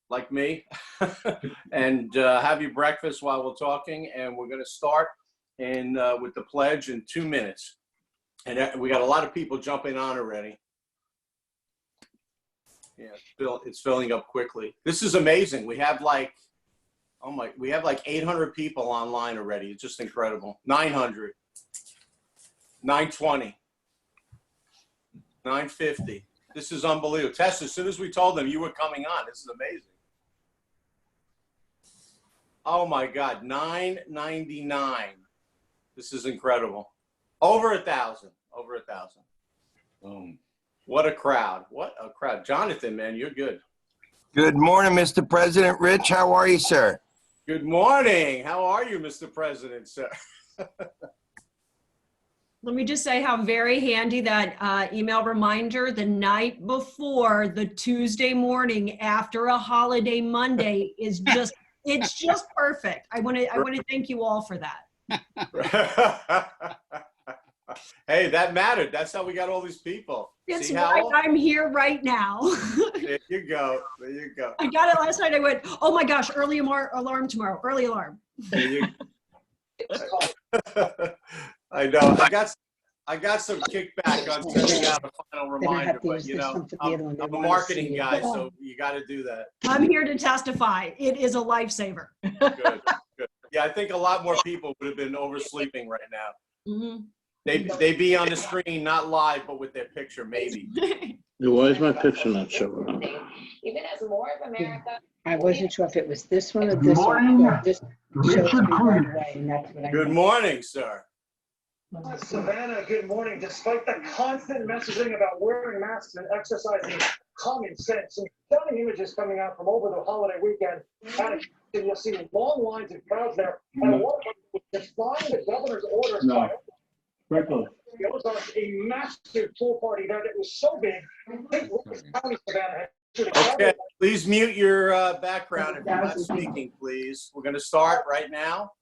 like me, and have your breakfast while we're talking. And we're going to start with the pledge in 2 minutes. And we got a lot of people jumping on already. Yeah, it's filling up quickly. This is amazing. We have like, we have like 800 people online already. It's just incredible. 900, 920, 950. This is unbelievable. Tess, as soon as we told them you were coming on, this is amazing. Oh my God, 999. This is incredible. Over 1,000, over 1,000. What a crowd. What a crowd. Jonathan, man, you're good. Good morning, Mr. President. Rich, how are you, sir? Good morning. How are you, Mr. President, sir? Let me just say how very handy that email reminder the night before the Tuesday morning after a holiday Monday is just, it's just perfect. I want to thank you all for that. Hey, that mattered. That's how we got all these people. It's right. I'm here right now. There you go. There you go. I got it last night. I went, oh my gosh, early alarm tomorrow. Early alarm. There you I know. I got some kickback on sending out a final reminder, but you know, I'm a marketing guy, so you got to do that. I'm here to testify. It is a lifesaver. Good, good. Yeah, I think a lot more people would have been oversleeping right now. Mm-hmm. They'd be on the screen, not live, but with their picture, maybe. Why is my picture not showing up? Even as more of America. I wasn't sure if it was this one or this one. Or this shows me right away, and that's what I Good morning, sir. Savannah, good morning. Despite the constant messaging about wearing masks and exercising common sense, some stunning images coming out from over the holiday weekend. You'll see long lines of crowds there. And a lot of people defying the governor's orders. No. It was a massive pool party there that was so big. County, Savannah, okay, please mute your background if you're not speaking, please. We're going to start right now.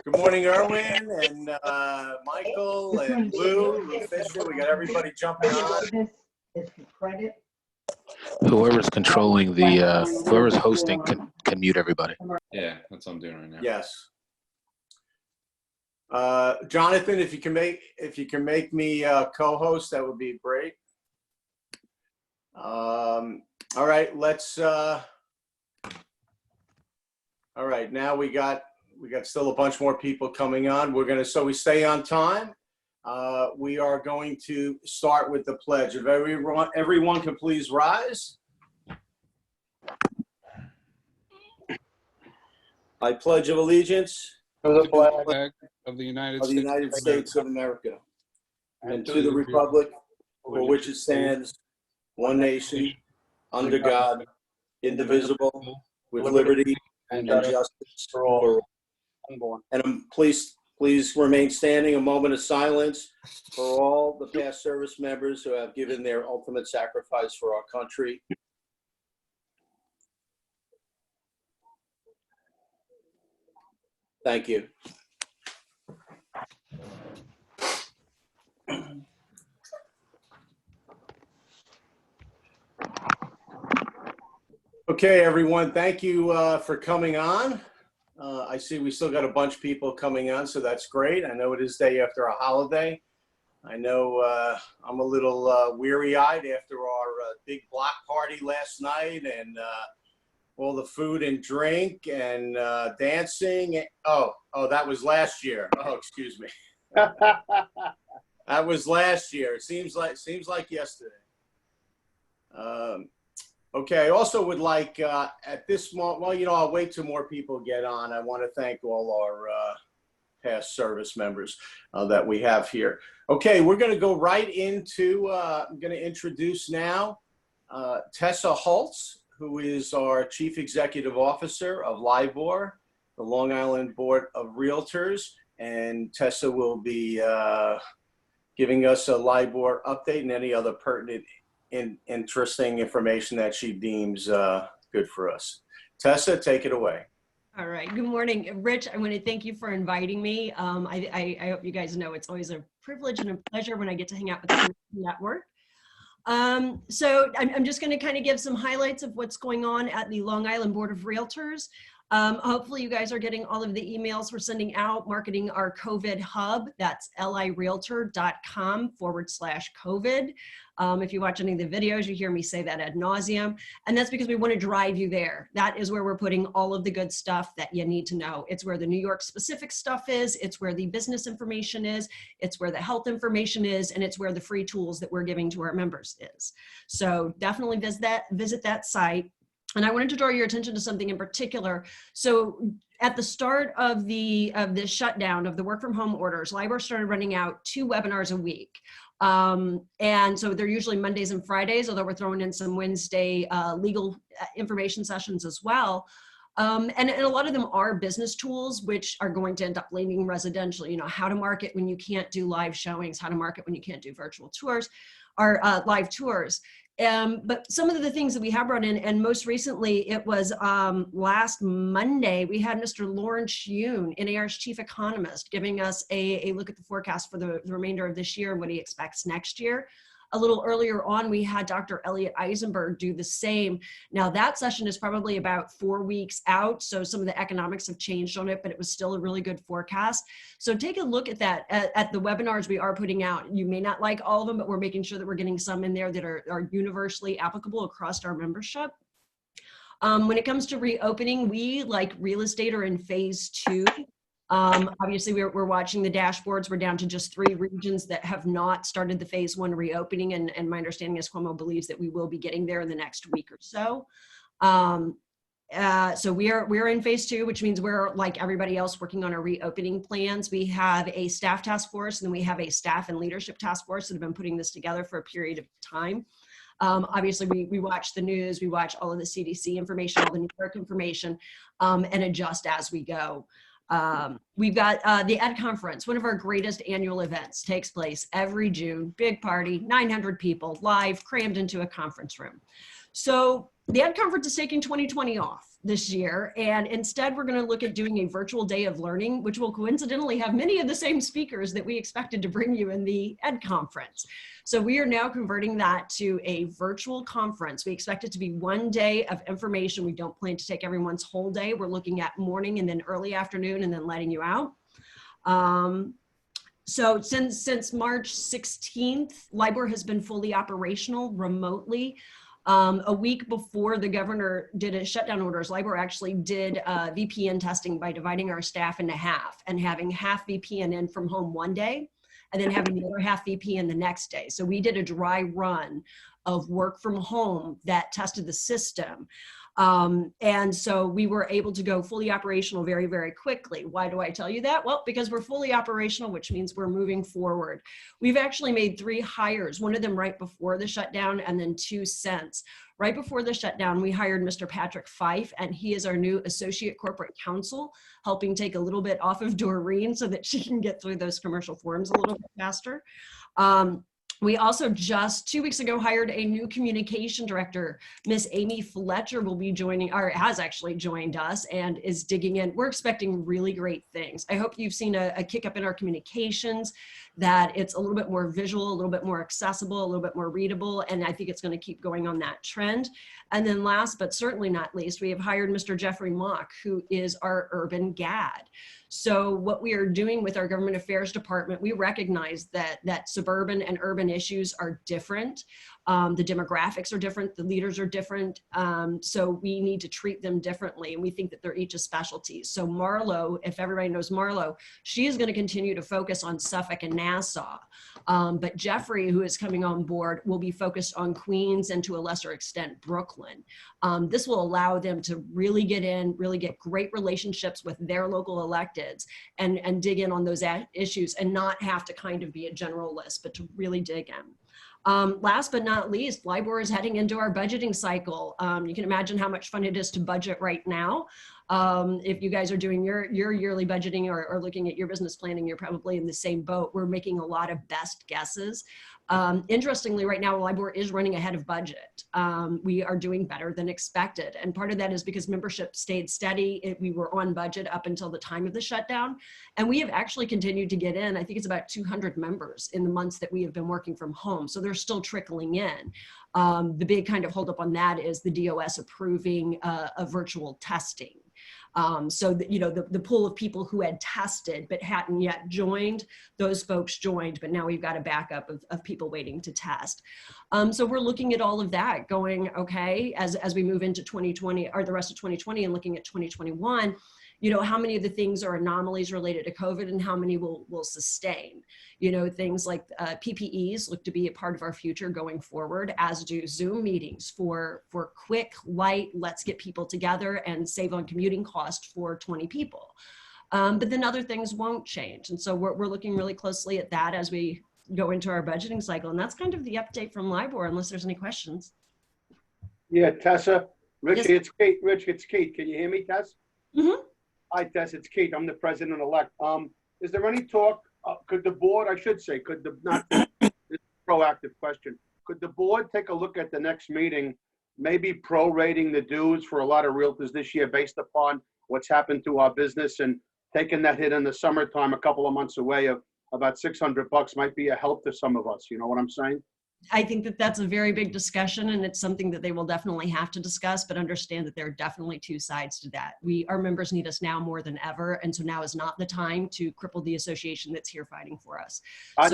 Good morning, Erwin and Michael and Lou, Fisher. We got everybody jumping on. Whoever's controlling the, whoever's hosting can mute everybody. Yeah, that's what I'm doing right now. Yes. Jonathan, if you can make me co-host, that would be great. All right, let's. All right, now we got still a bunch more people coming on. We're gonna, so we stay on time. We are going to start with the pledge. If everyone can please rise. I pledge of allegiance to the flag of the United States of America, and to the republic for which it stands, one nation, under God, indivisible, with liberty and justice for all. And please remain standing. A moment of silence for all the past service members who have given their ultimate sacrifice for our country. Thank you. Okay, everyone, thank you for coming on. I see we still got a bunch of people coming on, so that's great. I know it is day after a holiday. I know I'm a little weary-eyed after our big block party last night and all the food and drink and dancing. Oh, that was last year. Oh, excuse me. That was last year. It seems like yesterday. Okay, I also would like at this moment, well, you know, I'll wait till more people get on. I want to thank all our past service members that we have here. Okay, we're going to go right into, I'm going to introduce now Tessa Holtz, who is our Chief Executive Officer of LIBOR, the Long Island Board of Realtors. And Tessa will be giving us a LIBOR update and any other pertinent interesting information that she deems good for us. Tessa, take it away. All right. Good morning, Rich. I want to thank you for inviting me. I hope you guys know it's always a privilege and a pleasure when I get to hang out with the network. So I'm just going to kind of give some highlights of what's going on at the Long Island Board of Realtors. Hopefully you guys are getting all of the emails we're sending out marketing our COVID hub. That's lirealtor.com/COVID. If you watch any of the videos, you hear me say that ad nauseum. And that's because we want to drive you there. That is where we're putting all of the good stuff that you need to know. It's where the New York specific stuff is. It's where the business information is. It's where the health information is. And it's where the free tools that we're giving to our members is. So definitely visit that site. And I wanted to draw your attention to something in particular. So at the start of the shutdown of the work from home orders, LIBOR started running out 2 webinars a week. And so they're usually Mondays and Fridays, although we're throwing in some Wednesday legal information sessions as well. And a lot of them are business tools, which are going to end up landing residential, you know, how to market when you can't do live showings, how to market when you can't do virtual tours or live tours. But some of the things that we have brought in, and most recently it was last Monday, we had Mr. Lawrence Yoon, NAR's chief economist, giving us a look at the forecast for the remainder of this year and what he expects next year. A little earlier on, we had Dr. Elliot Eisenberg do the same. Now that session is probably about 4 weeks out, so some of the economics have changed on it, but it was still a really good forecast. So take a look at that, at the webinars we are putting out. You may not like all of them, but we're making sure that we're getting some in there that are universally applicable across our membership. When it comes to reopening, we, like real estate, are in phase 2. Obviously, we're watching the dashboards. We're down to just 3 regions that have not started the phase 1 reopening. And my understanding is Cuomo believes that we will be getting there in the next week or so. So we're in phase 2, which means we're, like everybody else, working on our reopening plans. We have a staff task force, and then we have a staff and leadership task force that have been putting this together for a period of time. Obviously, we watch the news, we watch all of the CDC information, all the New York information, and adjust as we go. We've got the Ed Conference, one of our greatest annual events, takes place every June, big party, 900 people, live, crammed into a conference room. So the Ed Conference is taking 2020 off this year, and instead we're going to look at doing a virtual day of learning, which will coincidentally have many of the same speakers that we expected to bring you in the Ed Conference. So we are now converting that to a virtual conference. We expect it to be 1 day of information. We don't plan to take everyone's whole day. We're looking at morning and then early afternoon and then letting you out. So since March 16th, LIBOR has been fully operational remotely. A week before the governor did his shutdown orders, LIBOR actually did VPN testing by dividing our staff into half and having half VPN in from home 1 day and then having the other half VPN the next day. So we did a dry run of work from home that tested the system. And so we were able to go fully operational very, very quickly. Why do I tell you that? Well, because we're fully operational, which means we're moving forward. We've actually made 3 hires, one of them right before the shutdown and then 2 since. Right before the shutdown, we hired Mr. Patrick Fife, and he is our new associate corporate counsel, helping take a little bit off of Doreen so that she can get through those commercial forms a little bit faster. We also just 2 weeks ago hired a new communication director. Miss Amy Fletcher will be joining, or has actually joined us and is digging in. We're expecting really great things. I hope you've seen a kick up in our communications, that it's a little bit more visual, a little bit more accessible, a little bit more readable, and I think it's going to keep going on that trend. And then last but certainly not least, we have hired Mr. Jeffrey Mock, who is our urban GAD. So what we are doing with our government affairs department, we recognize that suburban and urban issues are different. The demographics are different, the leaders are different. So we need to treat them differently. And we think that they're each a specialty. So Marlo, if everybody knows Marlo, she is going to continue to focus on Suffolk and Nassau. But Jeffrey, who is coming on board, will be focused on Queens and to a lesser extent, Brooklyn. This will allow them to really get in, really get great relationships with their local electeds and dig in on those issues and not have to kind of be a generalist, but to really dig in. Last but not least, LIBOR is heading into our budgeting cycle. You can imagine how much fun it is to budget right now. If you guys are doing your yearly budgeting or looking at your business planning, you're probably in the same boat. We're making a lot of best guesses. Interestingly, right now, LIBOR is running ahead of budget. We are doing better than expected. And part of that is because membership stayed steady. We were on budget up until the time of the shutdown. And we have actually continued to get in, I think it's about 200 members in the months that we have been working from home. So they're still trickling in. The big kind of holdup on that is the DOS approving a virtual testing. So that, the pool of people who had tested but hadn't yet joined, those folks joined, but now we've got a backup of people waiting to test. So we're looking at all of that going, okay, as we move into 2020 or the rest of 2020 and looking at 2021, how many of the things are anomalies related to COVID and how many will sustain? Things like PPEs look to be a part of our future going forward, as do Zoom meetings for quick, light, let's get people together and save on commuting cost for 20 people. But then other things won't change. And so we're looking really closely at that as we go into our budgeting cycle. And that's kind of the update from LIBOR, unless there's any questions. Yeah, Tessa. Rich, Yes. it's Kate. Rich, it's Kate. Can you hear me, Tess? Mm-hmm. Hi, Tess. It's Kate. I'm the president-elect. Is there any talk? Could the board, not this is a proactive question. Could the board take a look at the next meeting, maybe prorating the dues for a lot of realtors this year based upon what's happened to our business and taking that hit in the summertime, a couple of months away of about $600 might be a help to some of us. You know what I'm saying? I think that that's a very big discussion, and it's something that they will definitely have to discuss, but understand that there are definitely two sides to that. Our members need us now more than ever, and so now is not the time to cripple the association that's here fighting for us. I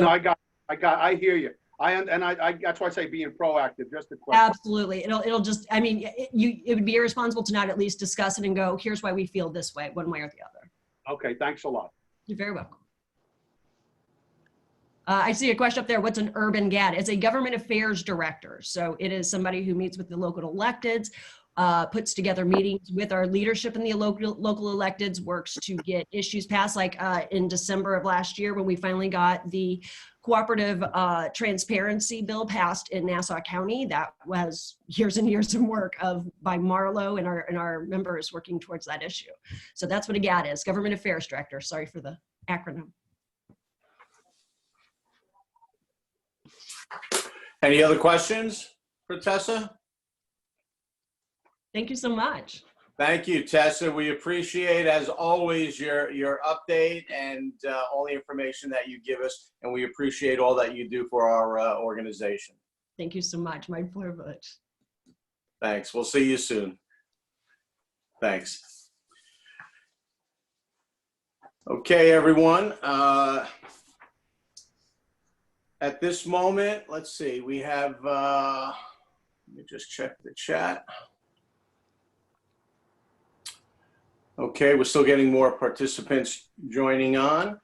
hear you. That's why I say being proactive, just a question. Absolutely. It'll just, it would be irresponsible to not at least discuss it and go, here's why we feel this way, one way or the other. Okay, thanks a lot. You're very welcome. I see a question up there. What's an urban GAD? It's a government affairs director. So it is somebody who meets with the local electeds, puts together meetings with our leadership in the local electeds, works to get issues passed. Like in December of last year, when we finally got the cooperative transparency bill passed in Nassau County, that was years and years of work by Marlo and our members working towards that issue. So that's what a GAD is, government affairs director. Sorry for the acronym. Any other questions for Tessa? Thank you so much. Thank you, Tessa. We appreciate, as always, your update and all the information that you give us, and we appreciate all that you do for our organization. Thank you so much. My privilege. Thanks. We'll see you soon. Thanks. Okay, everyone. At this moment, let's see, we have, let me just check the chat. Okay, we're still getting more participants joining on.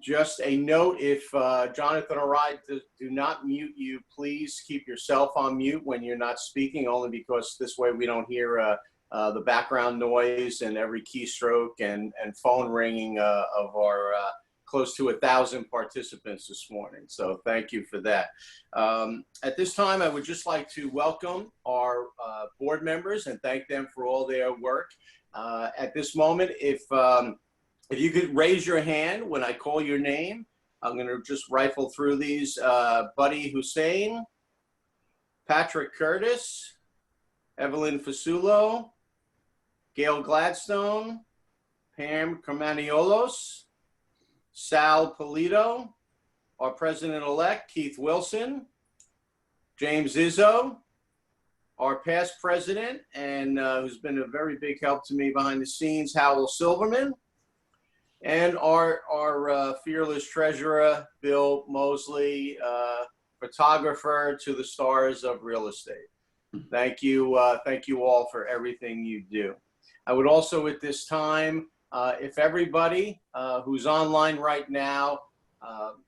Just a note, if Jonathan or I do not mute you, please keep yourself on mute when you're not speaking, only because this way we don't hear the background noise and every keystroke and phone ringing of our close to 1,000 participants this morning. So thank you for that. At this time, I would just like to welcome our board members and thank them for all their work. At this moment, if you could raise your hand when I call your name, I'm going to just rifle through these. Buddy Hussein, Patrick Curtis, Evelyn Fasulo, Gail Gladstone, Pam Carmaniolos, Sal Polito, our president-elect, Keith Wilson, James Izzo, our past president, and who's been a very big help to me behind the scenes, Howell Silverman, and our fearless treasurer, Bill Mosley, photographer to the stars of real estate. Thank you all for everything you do. I would also at this time, if everybody who's online right now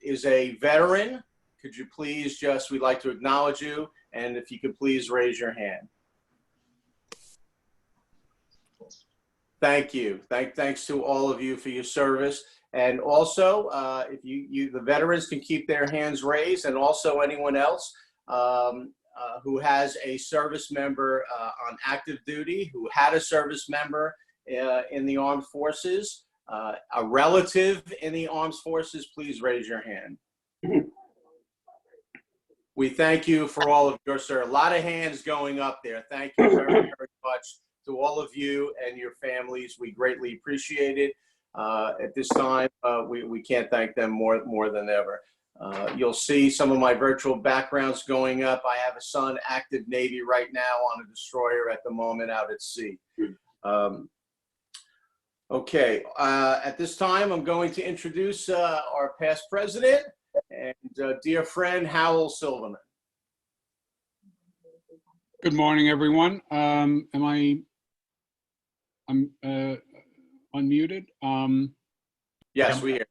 is a veteran, could you please we'd like to acknowledge you, and if you could please raise your hand. Thank you. Thanks to all of you for your service. And also, if the veterans can keep their hands raised, and also anyone else who has a service member on active duty, who had a service member in the armed forces, a relative in the armed forces, please raise your hand. We thank you for all of your, sir. A lot of hands going up there. Thank you very, very much to all of you and your families. We greatly appreciate it. At this time, we can't thank them more than ever. You'll see some of my virtual backgrounds going up. I have a son, active Navy right now on a destroyer at the moment out at sea. Okay, at this time, I'm going to introduce our past president and dear friend, Howell Silverman. Good morning, everyone. I'm unmuted. Yes, we hear.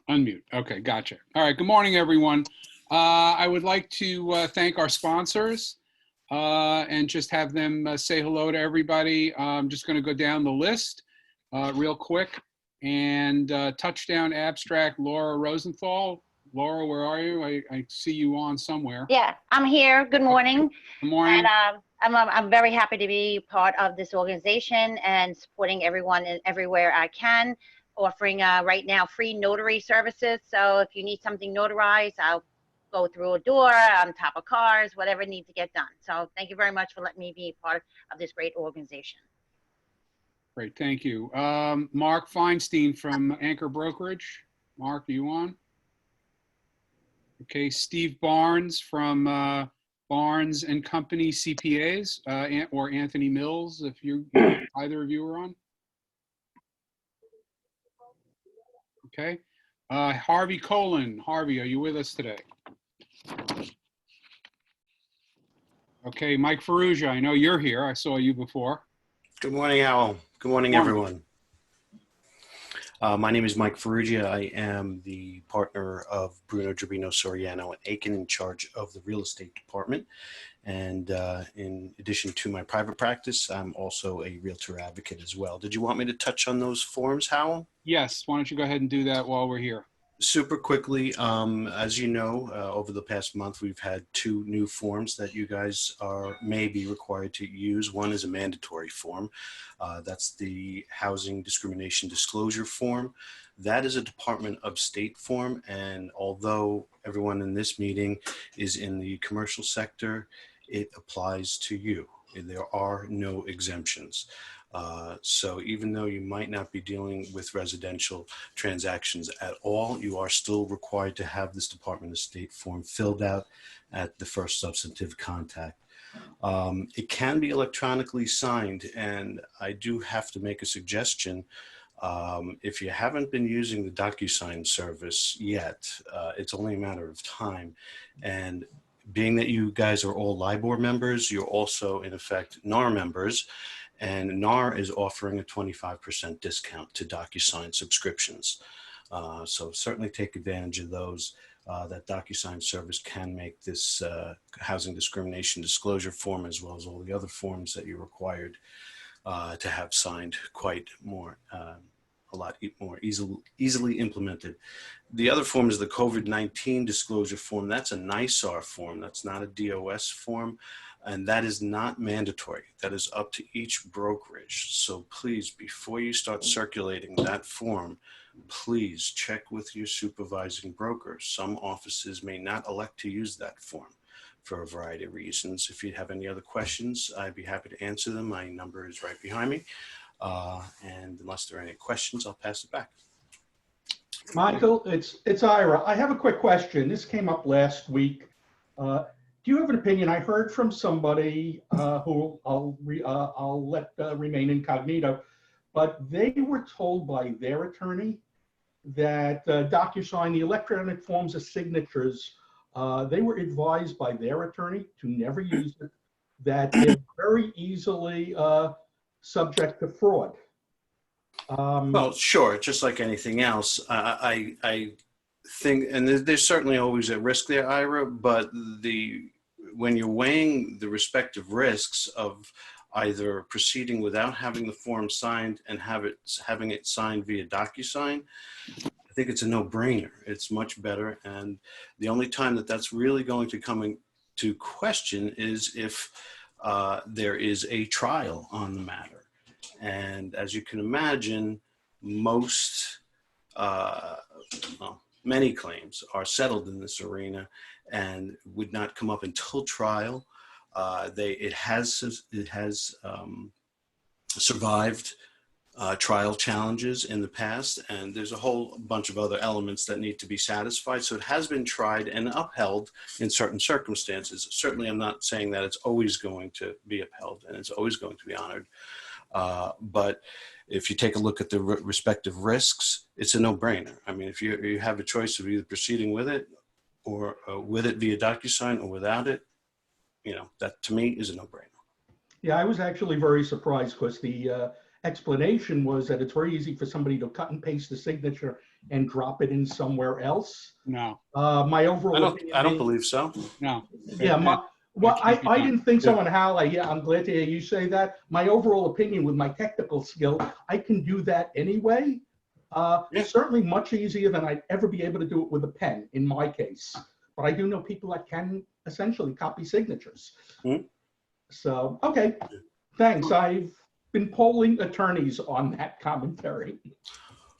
Unmute. Okay, gotcha. All right, good morning, everyone. I would like to thank our sponsors and just have them say hello to everybody. I'm just going to go down the list real quick. And Touchdown Abstract, Laura Rosenthal. Laura, where are you? I see you on somewhere. Yeah, I'm here. Good morning. Good morning. And I'm very happy to be part of this organization and supporting everyone and everywhere I can, offering right now free notary services. So if you need something notarized, I'll go through a door, on top of cars, whatever needs to get done. So thank you very much for letting me be part of this great organization. Great, thank you. Mark Feinstein from Anchor Brokerage. Mark, are you on? Okay, Steve Barnes from Barnes and Company CPAs, or Anthony Mills, if either of you are on. Okay. Harvey Colon. Harvey, are you with us today? Okay, Mike Ferrugia, I know you're here. I saw you before. Good morning, Howell. Good morning, everyone. My name is Mike Ferrugia. I am the partner of Bruno Gerbino Soriano and Aiken, in charge of the real estate department. And in addition to my private practice, I'm also a realtor advocate as well. Did you want me to touch on those forms, Howell? Yes. Why don't you go ahead and do that while we're here? Super quickly, as you know, over the past month, we've had 2 new forms that you guys may be required to use. One is a mandatory form. That's the Housing Discrimination Disclosure Form. That is a Department of State form, and although everyone in this meeting is in the commercial sector, it applies to you. There are no exemptions. So even though you might not be dealing with residential transactions at all, you are still required to have this Department of State form filled out at the first substantive contact. It can be electronically signed, and I do have to make a suggestion. If you haven't been using the DocuSign service yet, it's only a matter of time. And being that you guys are all LIBOR members, you're also, in effect, NAR members. And NAR is offering a 25% discount to DocuSign subscriptions. So certainly take advantage of those. That DocuSign service can make this housing discrimination disclosure form, as well as all the other forms that you're required to have signed, a lot more easily implemented. The other form is the COVID-19 disclosure form. That's a NISAR form. That's not a DOS form. And that is not mandatory. That is up to each brokerage. So please, before you start circulating that form, please check with your supervising broker. Some offices may not elect to use that form for a variety of reasons. If you have any other questions, I'd be happy to answer them. My number is right behind me. And unless there are any questions, I'll pass it back. Michael, it's Ira. I have a quick question. This came up last week. Do you have an opinion? I heard from somebody who I'll let remain incognito, but they were told by their attorney that DocuSign, the electronic forms of signatures, they were advised by their attorney to never use it, that they're very easily subject to fraud. Well, sure, just like anything else. I think, and there's certainly always a risk there, Ira, but when you're weighing the respective risks of either proceeding without having the form signed and having it signed via DocuSign, I think it's a no-brainer. It's much better. And the only time that that's really going to come into question is if there is a trial on the matter. And as you can imagine, most many claims are settled in this arena and would not come up until trial. It has survived trial challenges in the past, and there's a whole bunch of other elements that need to be satisfied. So it has been tried and upheld in certain circumstances. Certainly, I'm not saying that it's always going to be upheld and it's always going to be honored. But if you take a look at the respective risks, it's a no-brainer. I mean, if you have a choice of either proceeding with it or with it via DocuSign or without it, that to me is a no-brainer. Yeah, I was actually very surprised because the explanation was that it's very easy for somebody to cut and paste the signature and drop it in somewhere else. No. My overall I don't believe so. No. Yeah, I didn't think so, and Hal, I'm glad to hear you say that. My overall opinion with my technical skill, I can do that anyway. It's certainly much easier than I'd ever be able to do it with a pen in my case. But I do know people that can essentially copy signatures. So, okay, thanks. I've been polling attorneys on that commentary.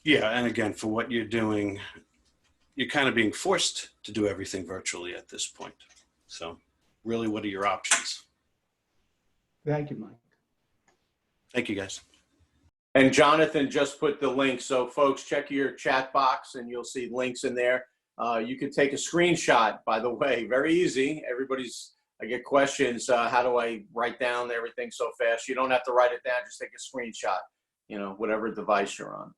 Yeah, and again, for what you're doing, you're kind of being forced to do everything virtually at this point. So really, what are your options? Thank you, Mike. Thank you, guys. And Jonathan just put the link. So folks, check your chat box and you'll see links in there. You can take a screenshot, by the way, very easy. I get questions, how do I write down everything so fast? You don't have to write it down, just take a screenshot, whatever device you're on.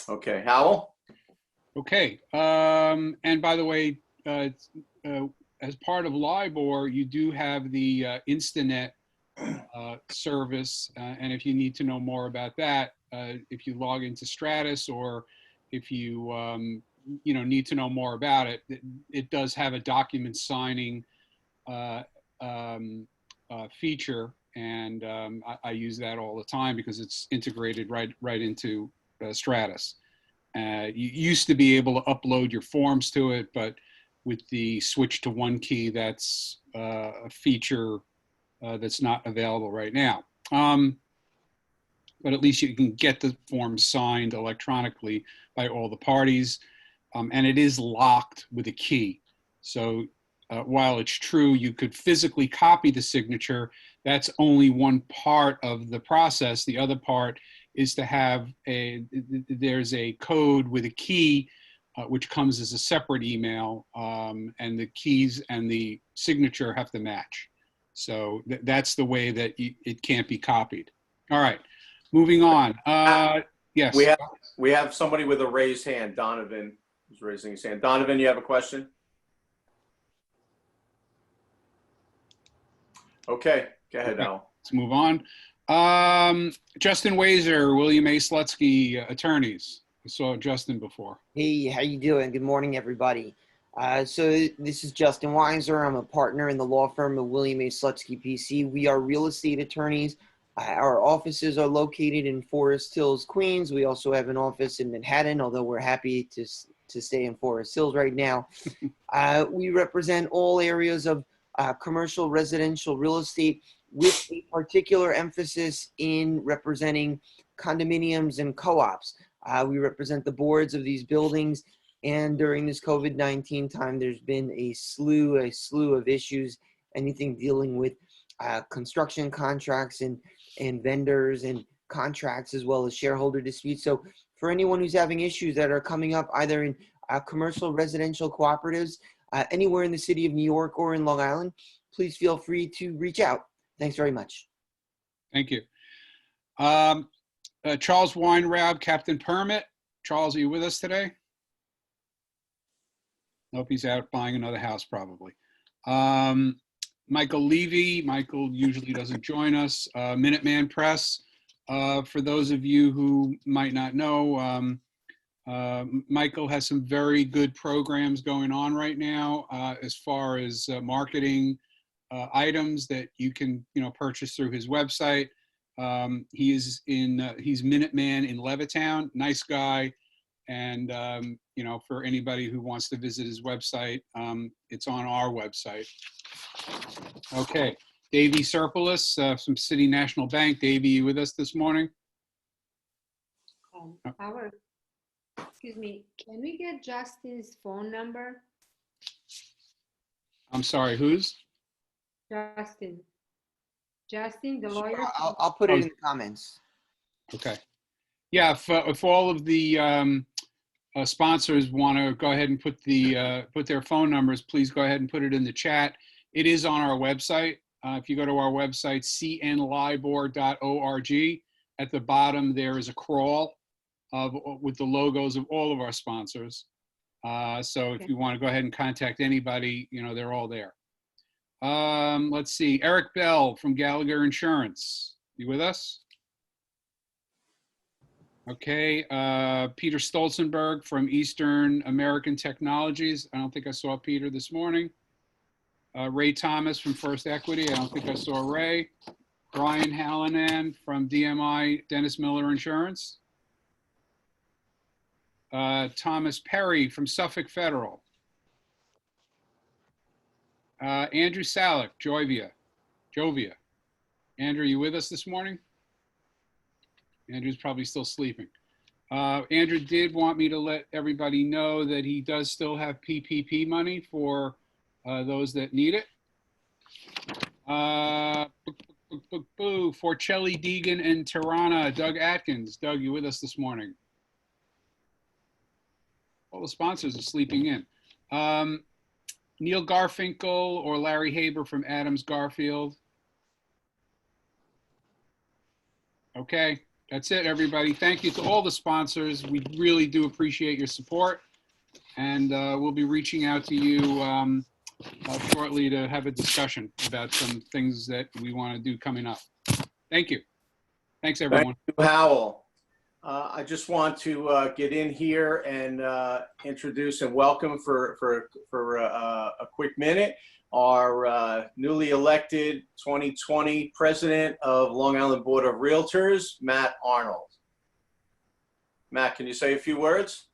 Okay, Howell? Okay, and by the way, as part of LIBOR, you do have the Instanet service, and if you need to know more about that, if you log into Stratus or if you need to know more about it, it does have a document signing feature, and I use that all the time because it's integrated right into Stratus. You used to be able to upload your forms to it, but with the switch to one key, that's a feature that's not available right now. But at least you can get the forms signed electronically by all the parties, and it is locked with a key. So while it's true you could physically copy the signature, that's only one part of the process. The other part is to have there's a code with a key which comes as a separate email, and the keys and the signature have to match. So that's the way that it can't be copied. All right, moving on. Yes. We have somebody with a raised hand. Donovan is raising his hand. Donovan, you have a question? Okay, go ahead, Al. Let's move on. Justin Wazer, William A. Slutsky, attorneys. I saw Justin before. Hey, how you doing? Good morning, everybody. So this is Justin Weiser. I'm a partner in the law firm of William A. Slutsky PC. We are real estate attorneys. Our offices are located in Forest Hills, Queens. We also have an office in Manhattan, although we're happy to stay in Forest Hills right now. We represent all areas of commercial residential real estate with a particular emphasis in representing condominiums and co-ops. We represent the boards of these buildings, and during this COVID-19 time, there's been a slew of issues, anything dealing with construction contracts and vendors and contracts, as well as shareholder disputes. So for anyone who's having issues that are coming up either in commercial residential cooperatives, anywhere in the city of New York or in Long Island, please feel free to reach out. Thanks very much. Thank you. Charles Weinraub, Captain Permit. Charles, are you with us today? Nope, he's out buying another house probably. Michael Levy. Michael usually doesn't join us. Minuteman Press. For those of you who might not know, Michael has some very good programs going on right now as far as marketing items that you can purchase through his website. He's Minuteman in Levittown, nice guy, and for anybody who wants to visit his website, it's on our website. Okay, Davey Serpolis from City National Bank. Davey, you with us this morning? Excuse me, can we get Justin's phone number? I'm sorry, who's? Justin, the Sure, lawyer? I'll put it Oh. in the comments. Okay. Yeah, if all of the sponsors want to go ahead and put their phone numbers, please go ahead and put it in the chat. It is on our website. If you go to our website, cnlibor.org, at the bottom there is a crawl with the logos of all of our sponsors. So if you want to go ahead and contact anybody, they're all there. Let's see, Eric Bell from Gallagher Insurance. You with us? Okay, Peter Stolzenberg from Eastern American Technologies. I don't think I saw Peter this morning. Ray Thomas from First Equity. I don't think I saw Ray. Brian Hallinan from DMI Dennis Miller Insurance. Thomas Perry from Suffolk Federal. Andrew Salick, Jovia. Andrew, you with us this morning? Andrew's probably still sleeping. Andrew did want me to let everybody know that he does still have PPP money for those that need it. Forcelli, Deegan, and Tirana. Doug Atkins. Doug, you with us this morning? All the sponsors are sleeping in. Neil Garfinkel or Larry Haber from Adams Garfield. Okay, that's it, everybody. Thank you to all the sponsors. We really do appreciate your support. And we'll be reaching out to you shortly to have a discussion about some things that we want to do coming up. Thank you. Thanks, everyone. Thank you, Howell. I just want to get in here and introduce and welcome for a quick minute our newly elected 2020 president of Long Island Board of Realtors, Matt Arnold. Matt, can you say a few words?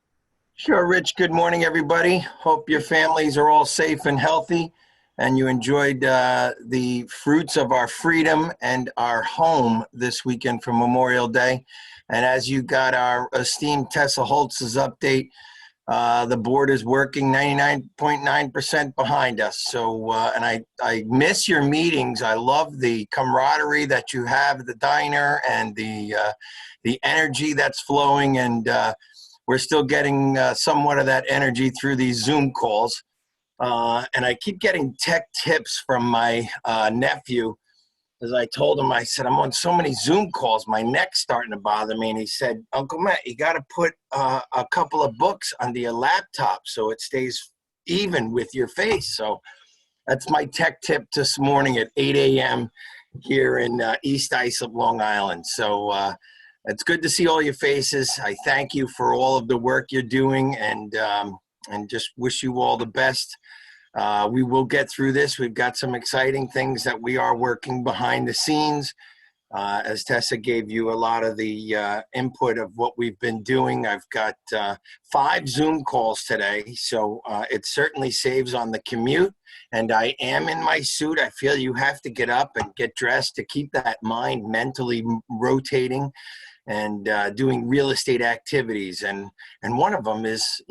Sure, Rich. Good morning, everybody. Hope your families are all safe and healthy and you enjoyed the fruits of our freedom and our home this weekend for Memorial Day. And as you got our esteemed Tessa Holtz's update, the board is working 99.9% behind us. So, and I miss your meetings. I love the camaraderie that you have at the diner and the energy that's flowing. And we're still getting somewhat of that energy through these Zoom calls. And I keep getting tech tips from my nephew. As I told him, I said, I'm on so many Zoom calls, my neck's starting to bother me. And he said, Uncle Matt, you got to put a couple of books under your laptop so it stays even with your face. So that's my tech tip this morning at 8 a.m. here in East Islip, Long Island. So it's good to see all your faces. I thank you for all of the work you're doing and just wish you all the best. We will get through this. We've got some exciting things that we are working behind the scenes. As Tessa gave you a lot of the input of what we've been doing, I've got 5 Zoom calls today, so it certainly saves on the commute. And I am in my suit. I feel you have to get up and get dressed to keep that mind mentally rotating and doing real estate activities. And one of them is,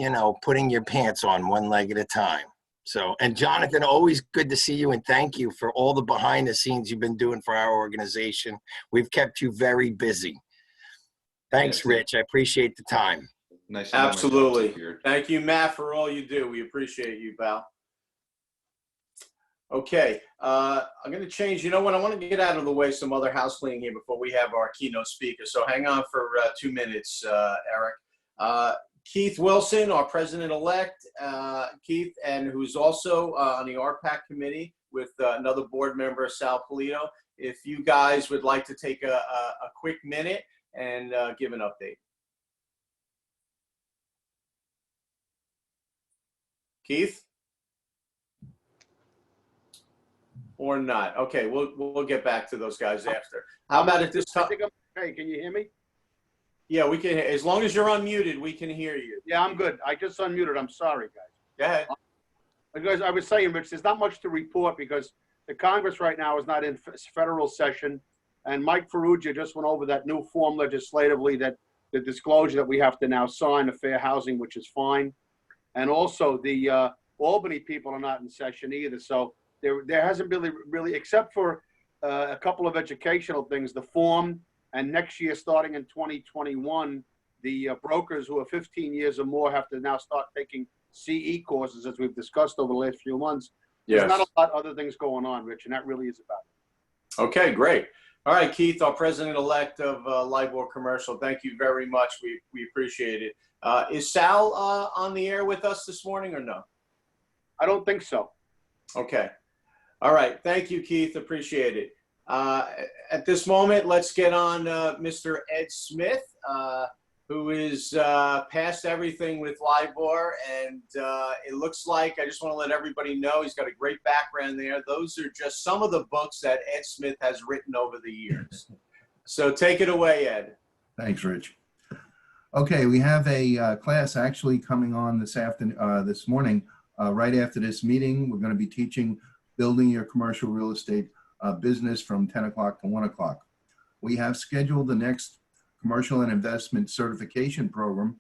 putting your pants on one leg at a time. So, and Jonathan, always good to see you and thank you for all the behind the scenes you've been doing for our organization. We've kept you very busy. Thanks, Rich. I appreciate the time. Nice. Absolutely. Thank you, Matt, for all you do. We appreciate you, pal. Okay. I'm going to change. You know what? I want to get out of the way some other house cleaning here before we have our keynote speaker. So hang on for 2 minutes, Eric. Keith Wilson, our president-elect, Keith, and who's also on the RPAC committee with another board member, Sal Polito. If you guys would like to take a quick minute and give an update. Keith? Or not? Okay, we'll get back to those guys after. How about at this time? Hey, can you hear me? Yeah, we can. As long as you're unmuted, we can hear you. Yeah, I'm good. I just unmuted. I'm sorry, guys. Go ahead. Because I was saying, Rich, there's not much to report because the Congress right now is not in federal session. And Mike Ferrugia just went over that new form legislatively that the disclosure that we have to now sign the fair housing, which is fine. And also the Albany people are not in session either. So there hasn't really, except for a couple of educational things, the form, and next year, starting in 2021, the brokers who are 15 years or more have to now start taking CE courses, as we've discussed over the last few months. There's not a lot of other things going on, Rich, and that really is about it. Okay, great. All right, Keith, our president-elect of LIBOR Commercial, thank you very much. We appreciate it. Is Sal on the air with us this morning or no? I don't think so. Okay. All right. Thank you, Keith. Appreciate it. At this moment, let's get on Mr. Ed Smith, who is past everything with LIBOR. And it looks like, I just want to let everybody know, he's got a great background there. Those are just some of the books that Ed Smith has written over the years. So take it away, Ed. Thanks, Rich. Okay, we have a class actually coming on this morning. Right after this meeting, we're going to be teaching building your commercial real estate business from 10 o'clock to 1 o'clock. We have scheduled the next commercial and investment certification program.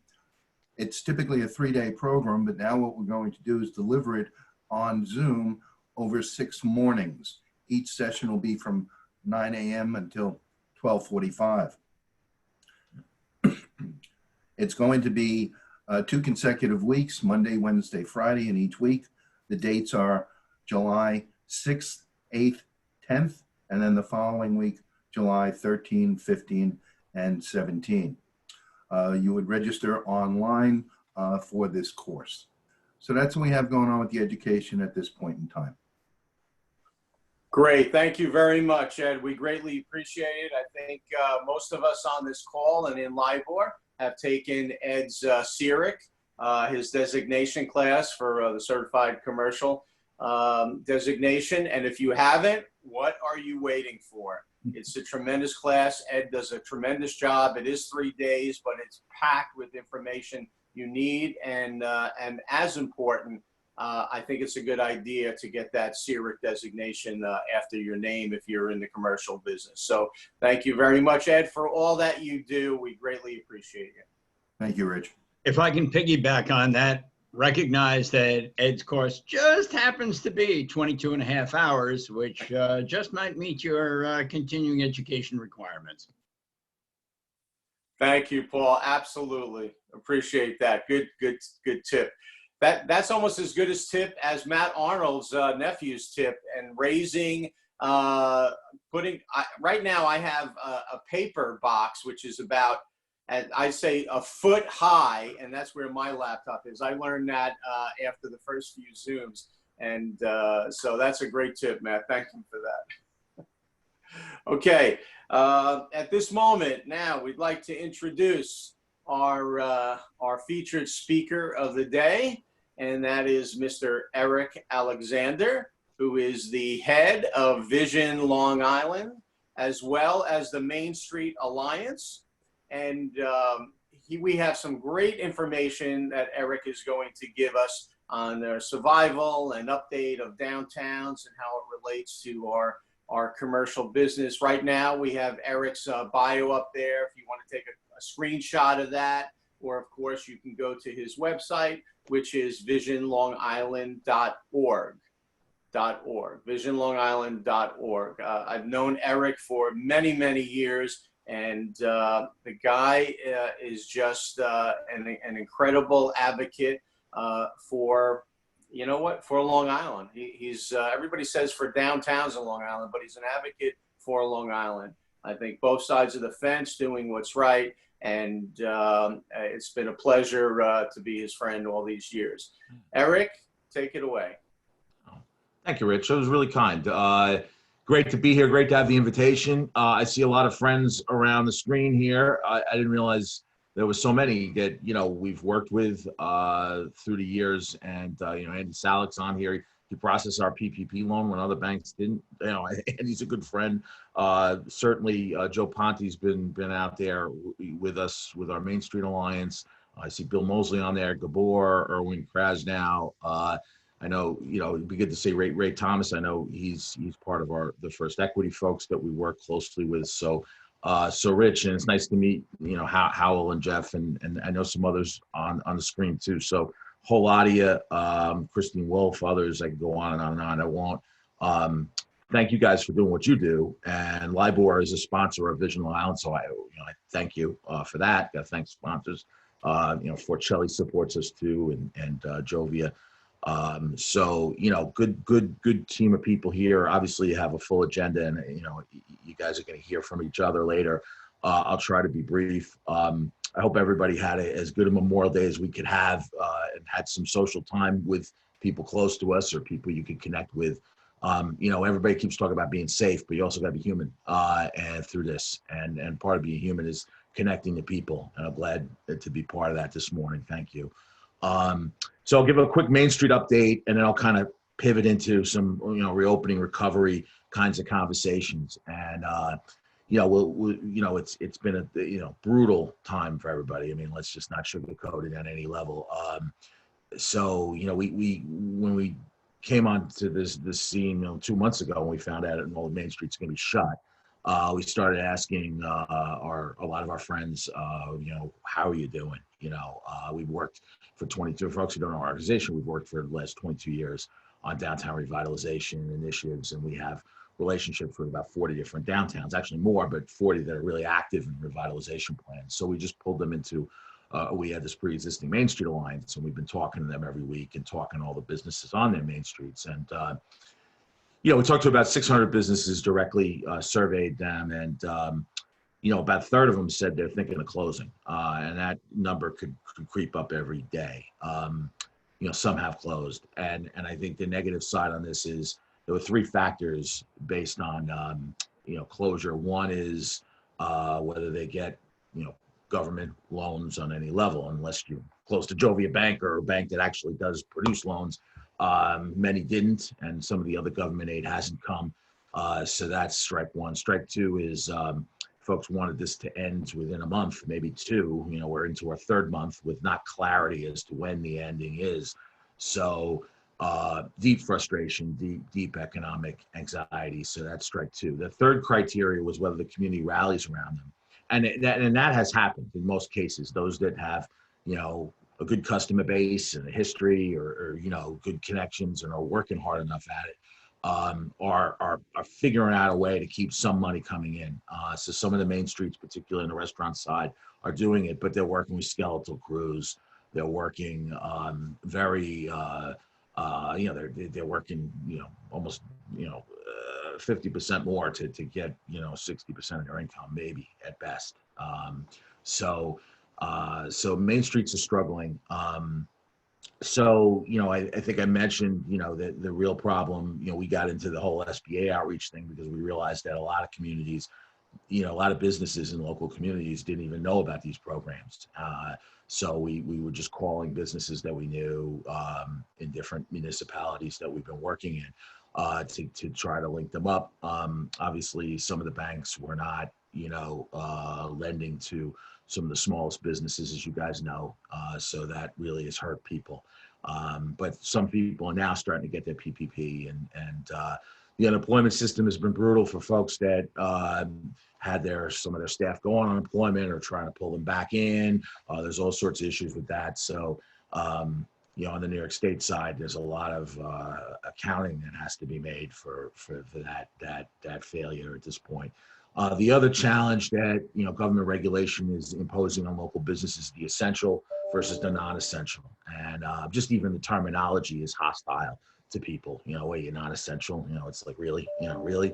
It's typically a 3-day program, but now what we're going to do is deliver it on Zoom over 6 mornings. Each session will be from 9 a.m. until 12:45. It's going to be 2 consecutive weeks, Monday, Wednesday, Friday, in each week. The dates are July 6th, 8th, 10th, and then the following week, July 13, 15, and 17. You would register online for this course. So that's what we have going on with the education at this point in time. Great. Thank you very much, Ed. We greatly appreciate it. I think most of us on this call and in LIBOR have taken Ed's CERIC, his designation class for the Certified Commercial designation. And if you haven't, what are you waiting for? It's a tremendous class. Ed does a tremendous job. It is 3 days, but it's packed with information you need. And as important, I think it's a good idea to get that CERIC designation after your name if you're in the commercial business. So thank you very much, Ed, for all that you do. We greatly appreciate it. Thank you, Rich. If I can piggyback on that, recognize that Ed's course just happens to be 22 and a half hours, which just might meet your continuing education requirements. Thank you, Paul. Absolutely. Appreciate that. Good tip. That's almost as good a tip as Matt Arnold's nephew's tip, and raising, right now I have a paper box, which is about, I'd say, a foot high, and that's where my laptop is. I learned that after the first few Zooms, and so that's a great tip, Matt. Thank you for that. Okay, at this moment now, we'd like to introduce our featured speaker of the day, and that is Mr. Eric Alexander, who is the head of Vision Long Island, as well as the Main Street Alliance. And we have some great information that Eric is going to give us on their survival and update of downtowns and how it relates to our commercial business. Right now, we have Eric's bio up there if you want to take a screenshot of that, or of course, you can go to his website, which is visionlongisland.org. visionlongisland.org. I've known Eric for many, many years. And the guy is just an incredible advocate for, you know what, for Long Island. He's everybody says for downtowns in Long Island, but he's an advocate for Long Island. I think both sides of the fence doing what's right. And it's been a pleasure to be his friend all these years. Eric, take it away. Thank you, Rich. That was really kind. Great to be here. Great to have the invitation. I see a lot of friends around the screen here. I didn't realize there was so many that, we've worked with through the years. And, Andy Salik's on here. He processed our PPP loan when other banks didn't, and he's a good friend. Certainly, Joe Ponte's been out there with us with our Main Street Alliance. I see Bill Mosley on there, Gabor, Erwin Krasnow. I know, it'd be good to see Ray Thomas. I know he's part of the First Equity folks that we work closely with. So So Rich, and it's nice to meet, Howell and Jeff, and I know some others on the screen too. So whole lot of you, Christine Wolf, others, I can go on and on and on. I won't. Thank you guys for doing what you do. And LIBOR is a sponsor of Vision Allowance, so I thank you for that. Got to thank sponsors. Forcelli supports us too, and Jovia. So good team of people here. Obviously, you have a full agenda, and you guys are going to hear from each other later. I'll try to be brief. I hope everybody had as good a Memorial Day as we could have, and had some social time with people close to us or people you could connect with. Everybody keeps talking about being safe, but you also got to be human, and through this, and part of being human is connecting to people. And I'm glad to be part of that this morning. Thank you. So I'll give a quick Main Street update, and then I'll kind of pivot into some, reopening, recovery kinds of conversations. And it's been a brutal time for everybody. I mean, let's just not sugarcoat it at any level. So when we came onto this scene 2 months ago, when we found out that Old Main Street's going to be shut, we started asking a lot of our friends, how are you doing? We've worked for 22 folks who don't know our organization. We've worked for the last 22 years on downtown revitalization initiatives, and we have relationships with about 40 different downtowns, actually more, but 40 that are really active in revitalization plans. So we just pulled them into, we had this pre-existing Main Street Alliance, and we've been talking to them every week and talking to all the businesses on their main streets. And we talked to about 600 businesses, directly surveyed them, and about a third of them said they're thinking of closing, and that number could creep up every day. Some have closed, and I think the negative side on this is there were three factors based on closure. One is whether they get government loans on any level, unless you close to Jovia Bank or a bank that actually does produce loans. Many didn't, and some of the other government aid hasn't come. So that's strike one. Strike two is folks wanted this to end within a month, maybe two. We're into our third month with not clarity as to when the ending is. So deep frustration, deep economic anxiety. So that's strike two. The third criteria was whether the community rallies around them. And that has happened in most cases. Those that have, a good customer base and a history or good connections and are working hard enough at it, are figuring out a way to keep some money coming in. So some of the main streets, particularly on the restaurant side, are doing it, but they're working with skeletal crews. They're working they're working, almost, 50% more to get, 60% of their income, maybe at best. So Main Streets are struggling. I think I mentioned, the real problem, we got into the whole SBA outreach thing because we realized that a lot of communities, a lot of businesses in local communities didn't even know about these programs. So we were just calling businesses that we knew in different municipalities that we've been working in to try to link them up. Obviously, some of the banks were not, lending to some of the smallest businesses, as you guys know. So that really has hurt people. But some people are now starting to get their PPP, and the unemployment system has been brutal for folks that had some of their staff go on unemployment or trying to pull them back in. There's all sorts of issues with that. So, on the New York State side, there's a lot of accounting that has to be made for that failure at this point. The other challenge that government regulation is imposing on local businesses, the essential versus the non-essential, and just even the terminology is hostile to people. Wait, you're not essential. It's like, really, really.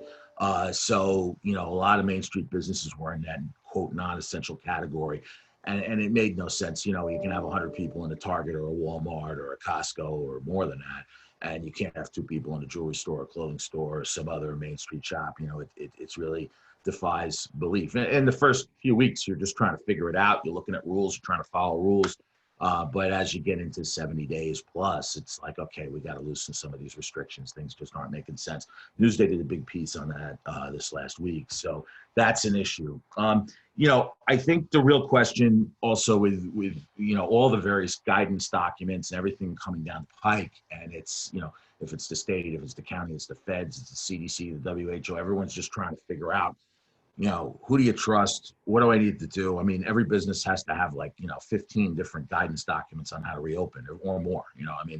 So a lot of Main Street businesses were in that quote non-essential category, and it made no sense. You can have 100 people in a Target or a Walmart or a Costco or more than that, and you can't have 2 people in a jewelry store, a clothing store, or some other Main Street shop. It's really defies belief. In the first few weeks, you're just trying to figure it out. You're looking at rules, you're trying to follow rules. But as you get into 70 days plus, it's like, okay, we got to loosen some of these restrictions. Things just aren't making sense. Newsday did a big piece on that this last week. So that's an issue. I think the real question also with all the various guidance documents and everything coming down the pike, and it's, if it's the state, if it's the county, it's the feds, it's the CDC, the WHO, everyone's just trying to figure out who do you trust? What do I need to do? I mean, every business has to have 15 different guidance documents on how to reopen or more,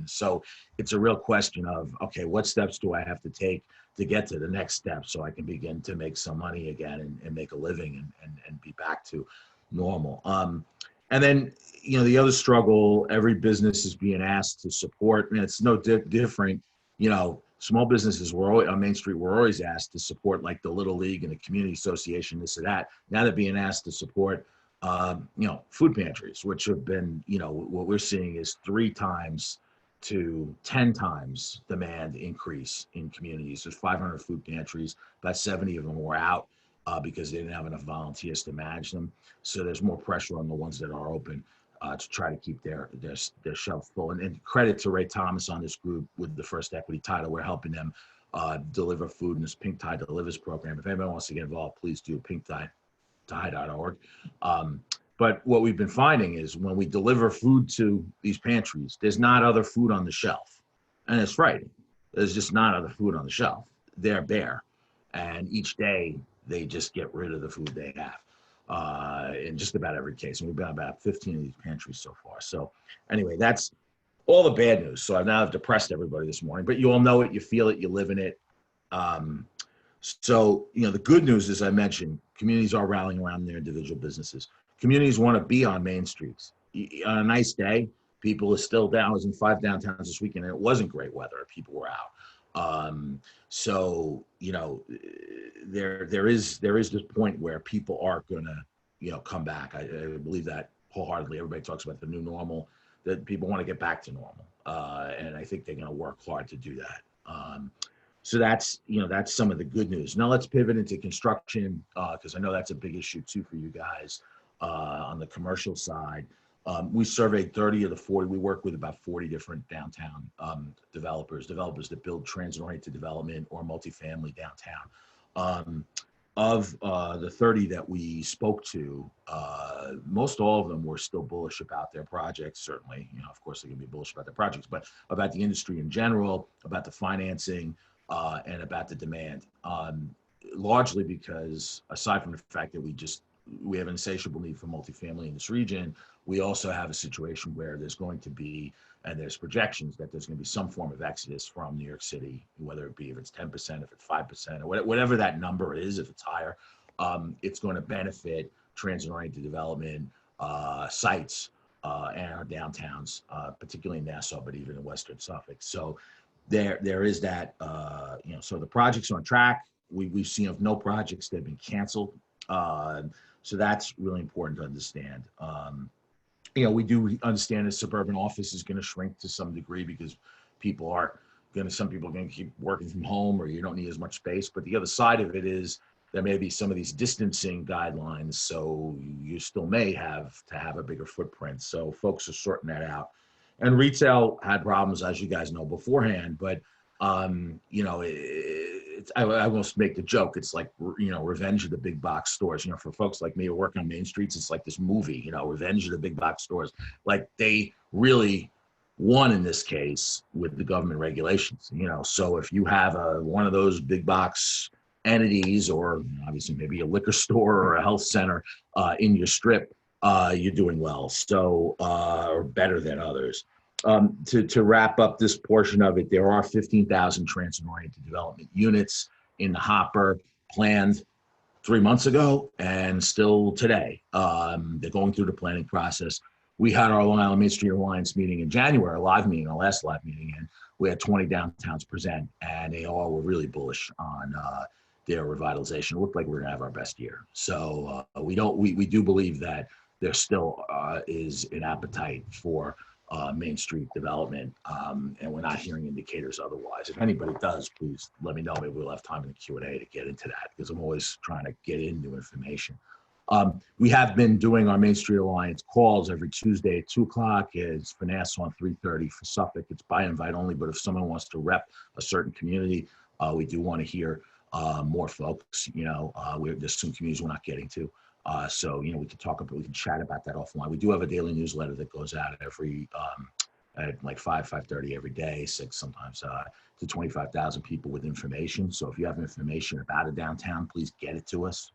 so it's a real question of, okay, what steps do I have to take to get to the next step so I can begin to make some money again and make a living and be back to normal. And then, the other struggle, every business is being asked to support, it's no different, small businesses on Main Street were always asked to support like the Little League and the community association, this or that. Now they're being asked to support, food pantries, which have been, what we're seeing is 3 times to 10 times demand increase in communities. There's 500 food pantries, about 70 of them were out because they didn't have enough volunteers to manage them. So there's more pressure on the ones that are open to try to keep their shelf full. And credit to Ray Thomas on this group with the First Equity title. We're helping them deliver food in this Pink Tide Delivers program. If anybody wants to get involved, please do pinktide.org. But what we've been finding is when we deliver food to these pantries, there's not other food on the shelf. And it's frightening. There's just not other food on the shelf. They're bare. And each day they just get rid of the food they have. In just about every case. And we've been about 15 of these pantries so far. So anyway, that's all the bad news. So I've now depressed everybody this morning, but you all know it, you feel it, you live in it. So, the good news, as I mentioned, communities are rallying around their individual businesses. Communities want to be on main streets. On a nice day, people are still down. I was in 5 downtowns this weekend and it wasn't great weather. People were out. So, there is this point where people are going to, come back. I believe that wholeheartedly. Everybody talks about the new normal, that people want to get back to normal. And I think they're going to work hard to do that. So that's some of the good news. Now let's pivot into construction, because I know that's a big issue too for you guys on the commercial side. We surveyed 30 of the 40. We work with about 40 different downtown developers that build transit-oriented development or multifamily downtown. Of the 30 that we spoke to, most all of them were still bullish about their projects, certainly. Of course, they're going to be bullish about their projects, but about the industry in general, about the financing, and about the demand. Largely because, aside from the fact that we have an insatiable need for multifamily in this region, we also have a situation where there's going to be, and there's projections that there's going to be some form of exodus from New York City, whether it be if it's 10%, if it's 5%, or whatever that number is, if it's higher, it's going to benefit transit-oriented development sites and our downtowns, particularly in Nassau, but even in Western Suffolk. So there is that, so the project's on track. We've seen of no projects that have been canceled. So that's really important to understand. We do understand that suburban office is going to shrink to some degree because some people are going to keep working from home, or you don't need as much space. But the other side of it is there may be some of these distancing guidelines, so you still may have to have a bigger footprint. So folks are sorting that out. And retail had problems, as you guys know, beforehand, but I almost make the joke. It's like, Revenge of the Big Box Stores. For folks like me who work on main streets, it's like this movie, Revenge of the Big Box Stores. Like they really won in this case with the government regulations. So if you have one of those big box entities, or obviously maybe a liquor store or a health center in your strip, you're doing well. So, or better than others. To wrap up this portion of it, there are 15,000 transit-oriented development units in the hopper planned 3 months ago and still today. They're going through the planning process. We had our Long Island Main Street Alliance meeting in January, our last live meeting, and we had 20 downtowns present, and they all were really bullish on their revitalization. It looked like we were going to have our best year. So we do believe that there still is an appetite for Main Street development, and we're not hearing indicators otherwise. If anybody does, please let me know. Maybe we'll have time in the Q&A to get into that, because I'm always trying to get into information. We have been doing our Main Street Alliance calls every Tuesday at 2 o'clock. It's for Nassau on 3:30 for Suffolk. It's by invite only, but if someone wants to rep a certain community, we do want to hear more folks. There's some communities we're not getting to. So we can chat about that offline. We do have a daily newsletter that goes out every at like 5:30 every day, 6 sometimes, to 25,000 people with information. So if you have information about a downtown, please get it to us.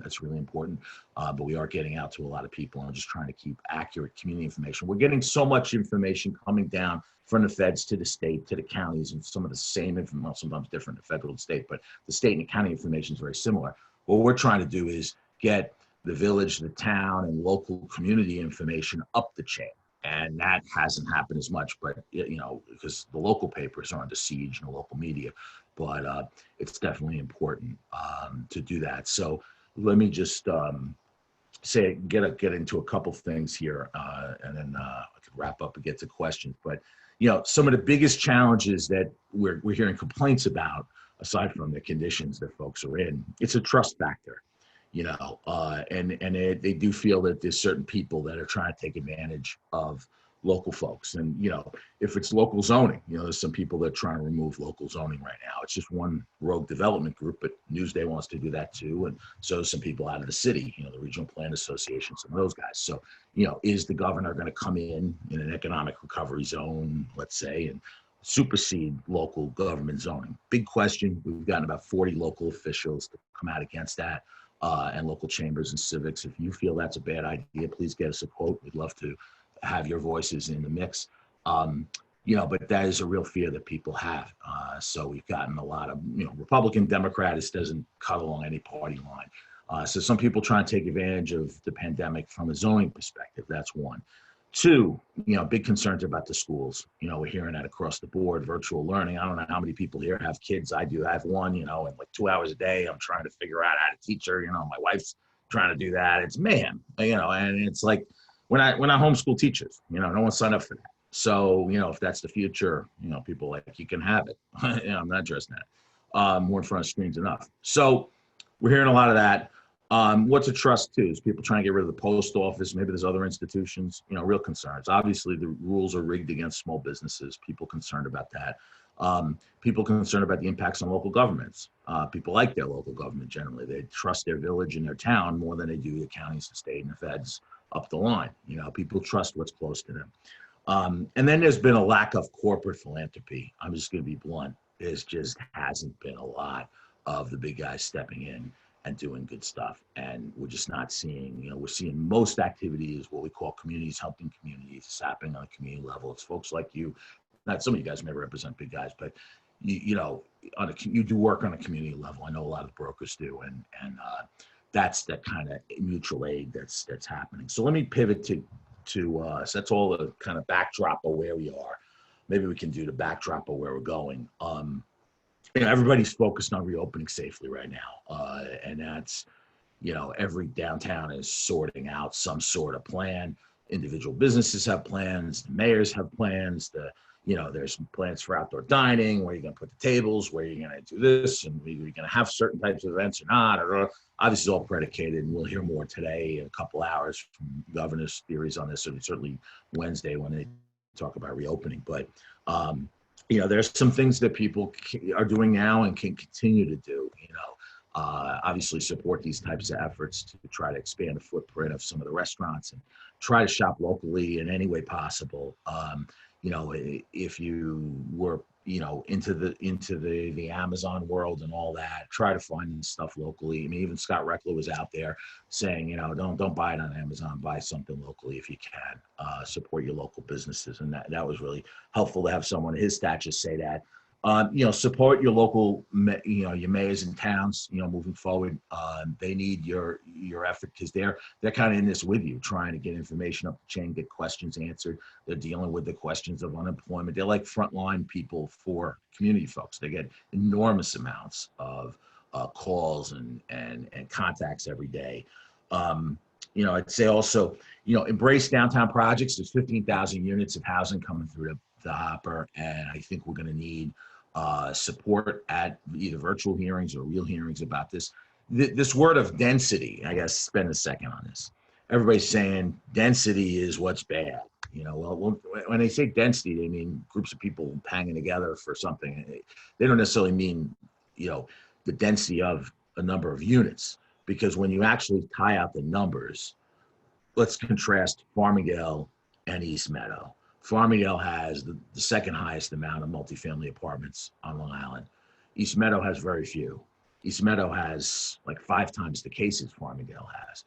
That's really important. But we are getting out to a lot of people and just trying to keep accurate community information. We're getting so much information coming down from the feds to the state, to the counties, and some of the same information, well, sometimes different, the federal and state, but the state and the county information is very similar. What we're trying to do is get the village, the town, and local community information up the chain. And that hasn't happened as much, but because the local papers are under siege and the local media, but it's definitely important to do that. So let me just get into a couple things here, and then I could wrap up and get to questions. But some of the biggest challenges that we're hearing complaints about, aside from the conditions that folks are in, it's a trust factor. And they do feel that there's certain people that are trying to take advantage of local folks. And, if it's local zoning, there's some people that are trying to remove local zoning right now. It's just one rogue development group, but Newsday wants to do that too. And so some people out of the city, the Regional Plan Association, some of those guys. So, is the governor going to come in an economic recovery zone, let's say, and supersede local government zoning? Big question. We've gotten about 40 local officials to come out against that. And local chambers and civics. If you feel that's a bad idea, please get us a quote. We'd love to have your voices in the mix. But that is a real fear that people have. So we've gotten a lot of, Republican, Democrat, it doesn't cut along any party line. So some people try and take advantage of the pandemic from a zoning perspective. That's one. Two, big concerns about the schools. We're hearing that across the board, virtual learning. I don't know how many people here have kids. I do. I have one, and like 2 hours a day, I'm trying to figure out how to teach her. My wife's trying to do that. It's mayhem, and it's like when I homeschool teachers, no one signed up for that. So, if that's the future, people like, you can have it. I'm not addressing that. We're in front of screens enough. So we're hearing a lot of that. What's a trust too? Is people trying to get rid of the post office? Maybe there's other institutions, real concerns. Obviously, the rules are rigged against small businesses. People concerned about that. People concerned about the impacts on local governments. People like their local government generally. They trust their village and their town more than they do the counties, the state, and the feds up the line. People trust what's close to them. And then there's been a lack of corporate philanthropy. I'm just going to be blunt. There just hasn't been a lot of the big guys stepping in and doing good stuff. And we're just not seeing, we're seeing most activity is what we call communities helping communities. It's happening on a community level. It's folks like you, not some of you guys may represent big guys, but you do work on a community level. I know a lot of brokers do. And that's that kind of mutual aid that's happening. So let me pivot to so that's all the kind of backdrop of where we are. Maybe we can do the backdrop of where we're going. Everybody's focused on reopening safely right now. And that's, every downtown is sorting out some sort of plan. Individual businesses have plans, the mayors have plans, there's plans for outdoor dining, where you're going to put the tables, where you're going to do this, and you're going to have certain types of events or not. Obviously, it's all predicated, and we'll hear more today in a couple hours from governor's theories on this, and certainly Wednesday when they talk about reopening. But there's some things that people are doing now and can continue to do. Obviously support these types of efforts to try to expand the footprint of some of the restaurants and try to shop locally in any way possible. If you were, into the Amazon world and all that, try to find stuff locally. I mean, even Scott Reckler was out there saying, don't buy it on Amazon, buy something locally if you can. Support your local businesses, and that was really helpful to have someone in his stature say that. Support your local, your mayors and towns, moving forward. They need your effort because they're kind of in this with you, trying to get information up the chain, get questions answered. They're dealing with the questions of unemployment. They're like frontline people for community folks. They get enormous amounts of calls and contacts every day. I'd say also, embrace downtown projects. There's 15,000 units of housing coming through the hopper, and I think we're going to need support at either virtual hearings or real hearings about this. This word of density, I guess, spend a second on this. Everybody's saying density is what's bad. Well, when they say density, they mean groups of people hanging together for something. They don't necessarily mean, the density of a number of units, because when you actually tie out the numbers, let's contrast Farmingdale and East Meadow. Farmingdale has the second highest amount of multifamily apartments on Long Island. East Meadow has very few. East Meadow has like 5 times the cases Farmingdale has,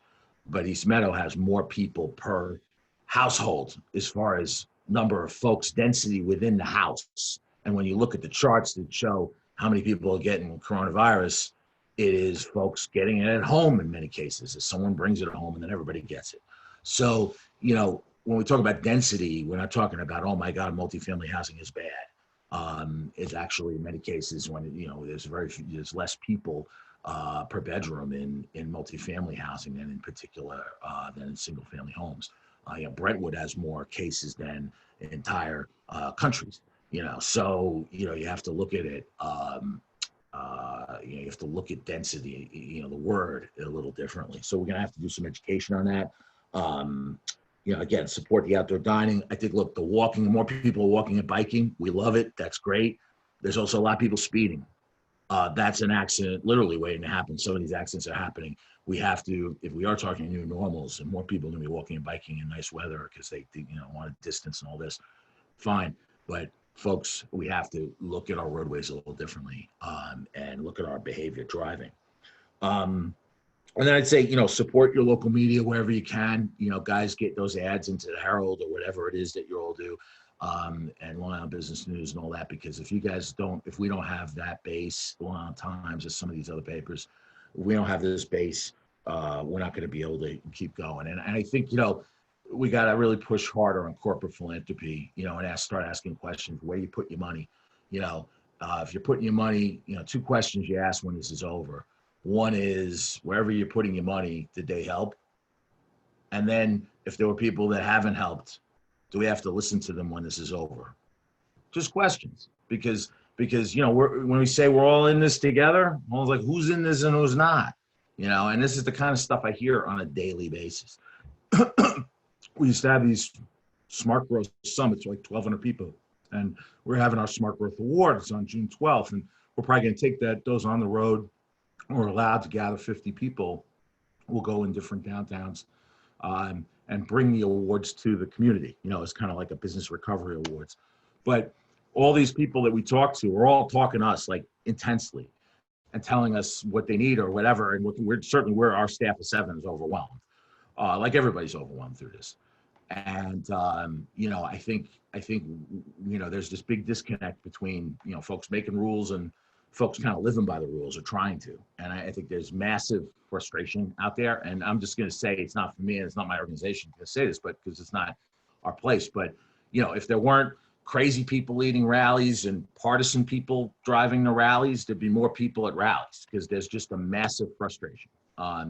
but East Meadow has more people per household as far as number of folks, density within the house. And when you look at the charts that show how many people are getting coronavirus, it is folks getting it at home in many cases. If someone brings it home and then everybody gets it. So, you know, when we talk about density, we're not talking about, oh my God, multifamily housing is bad. It's actually in many cases when, you know, there's less people per bedroom in multifamily housing than in particular than in single family homes. You know, Brentwood has more cases than entire countries, you know, so, you know, you have to look at it, you know, you have to look at density, you know, the word a little differently. So we're going to have to do some education on that. You know, again, support the outdoor dining. I think, look, the walking, more people are walking and biking. We love it. That's great. There's also a lot of people speeding. That's an accident literally waiting to happen. Some of these accidents are happening. We have to, if we are talking new normals and more people are going to be walking and biking in nice weather because they, you know, want a distance and all this, fine. But folks, we have to look at our roadways a little differently and look at our behavior driving. And then I'd say, you know, support your local media wherever you can. You know, guys, get those ads into the Herald or whatever it is that you all do, and Long Island Business News and all that. Because if you guys don't, if we don't have that base, Long Island Times or some of these other papers, if we don't have this base, we're not going to be able to keep going. And I think, you know, we got to really push harder on corporate philanthropy, you know, and start asking questions, where you put your money. You know, if you're putting your money, you know, 2 questions you ask when this is over. One is, wherever you're putting your money, did they help? And then if there were people that haven't helped, do we have to listen to them when this is over? Just questions, because you know, when we say we're all in this together, I was like, who's in this and who's not? You know, and this is the kind of stuff I hear on a daily basis. We used to have these smart growth summits, like 1,200 people, and we're having our smart growth awards on June 12th, and we're probably going to take those on the road. We're allowed to gather 50 people. We'll go in different downtowns and bring the awards to the community. You know, it's kind of like a business recovery awards. But all these people that we talk to are all talking to us like intensely and telling us what they need or whatever. And we're our staff of 7 is overwhelmed. Like everybody's overwhelmed through this. And, you know, I think, you know, there's this big disconnect between, you know, folks making rules and folks kind of living by the rules or trying to. And I think there's massive frustration out there. And I'm just going to say, it's not for me and it's not my organization to say this, but because it's not our place. But, you know, if there weren't crazy people leading rallies and partisan people driving the rallies, there'd be more people at rallies because there's just a massive frustration.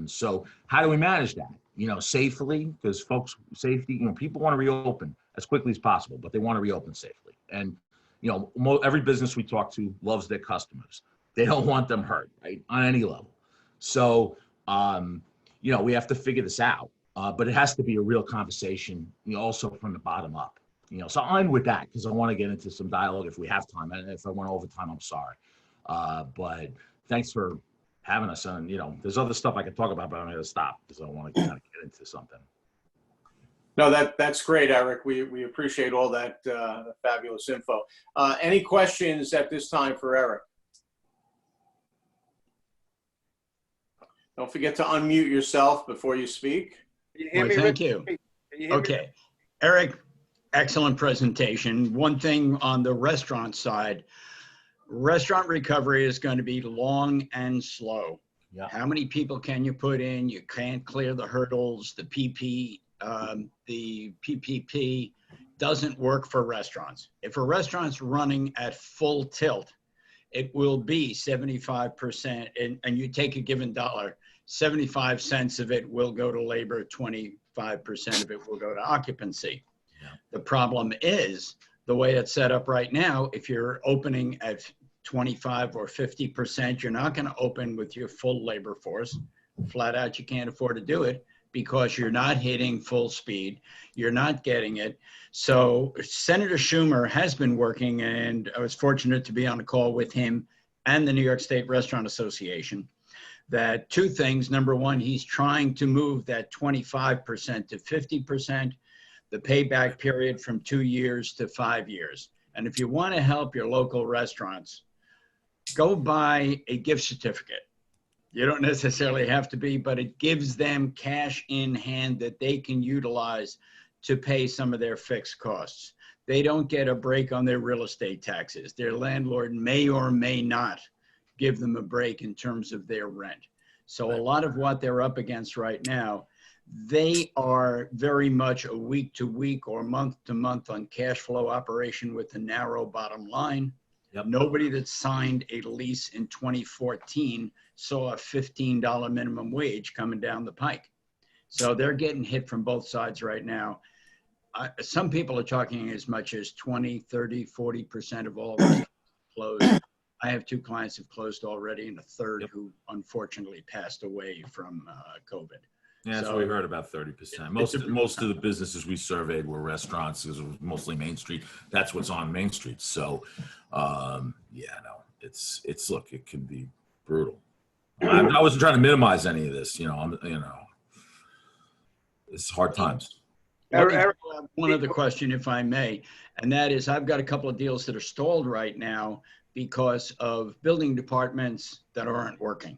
So how do we manage that? You know, safely, because folks, safety, you know, people want to reopen as quickly as possible, but they want to reopen safely. And, you know, every business we talk to loves their customers. They don't want them hurt, right, on any level. So, you know, we have to figure this out, but it has to be a real conversation, you know, also from the bottom up. You know, so I'm with that because I want to get into some dialogue if we have time. And if I went over time, I'm sorry. But thanks for having us on. You know, there's other stuff I could talk about, but I'm going to stop because I want to kind of get into something. No, that's great, Eric. We appreciate all that fabulous info. Any questions at this time for Eric? Don't forget to unmute yourself before you speak. Well, thank you. Okay, Eric, excellent presentation. One thing on the restaurant side, restaurant recovery is going to be long and slow. Yeah. How many people can you put in? You can't clear the hurdles. The PPP doesn't work for restaurants. If a restaurant's running at full tilt, it will be 75%, and you take a given dollar, 75 cents of it will go to labor, 25% of it will go to occupancy. Yeah. The problem is the way it's set up right now, if you're opening at 25 or 50%, you're not going to open with your full labor force. Flat out, you can't afford to do it because you're not hitting full speed. You're not getting it. So Senator Schumer has been working, and I was fortunate to be on a call with him and the New York State Restaurant Association. That 2 things. Number one, he's trying to move that 25% to 50%. the payback period from 2 years to 5 years. And if you want to help your local restaurants, go buy a gift certificate. You don't necessarily have to be, but it gives them cash in hand that they can utilize to pay some of their fixed costs. They don't get a break on their real estate taxes. Their landlord may or may not give them a break in terms of their rent. So a lot of what they're up against right now, they are very much a week to week or month to month on cash flow operation with a narrow bottom line. Yep. Nobody that signed a lease in 2014 saw a $15 minimum wage coming down the pike. So they're getting hit from both sides right now. Some people are talking as much as 20, 30, 40% of all restaurants closed. I have 2 clients who've closed already and a third who unfortunately passed away from COVID. Yeah, that's So, what we heard, about 30%. Most of the businesses we surveyed were restaurants, because it was mostly Main Street. That's what's on Main Street. So, it's look, it can be brutal. I wasn't trying to minimize any of this, it's hard times. Eric, one other question, if I may, and that is, I've got a couple of deals that are stalled right now because of building departments that aren't working.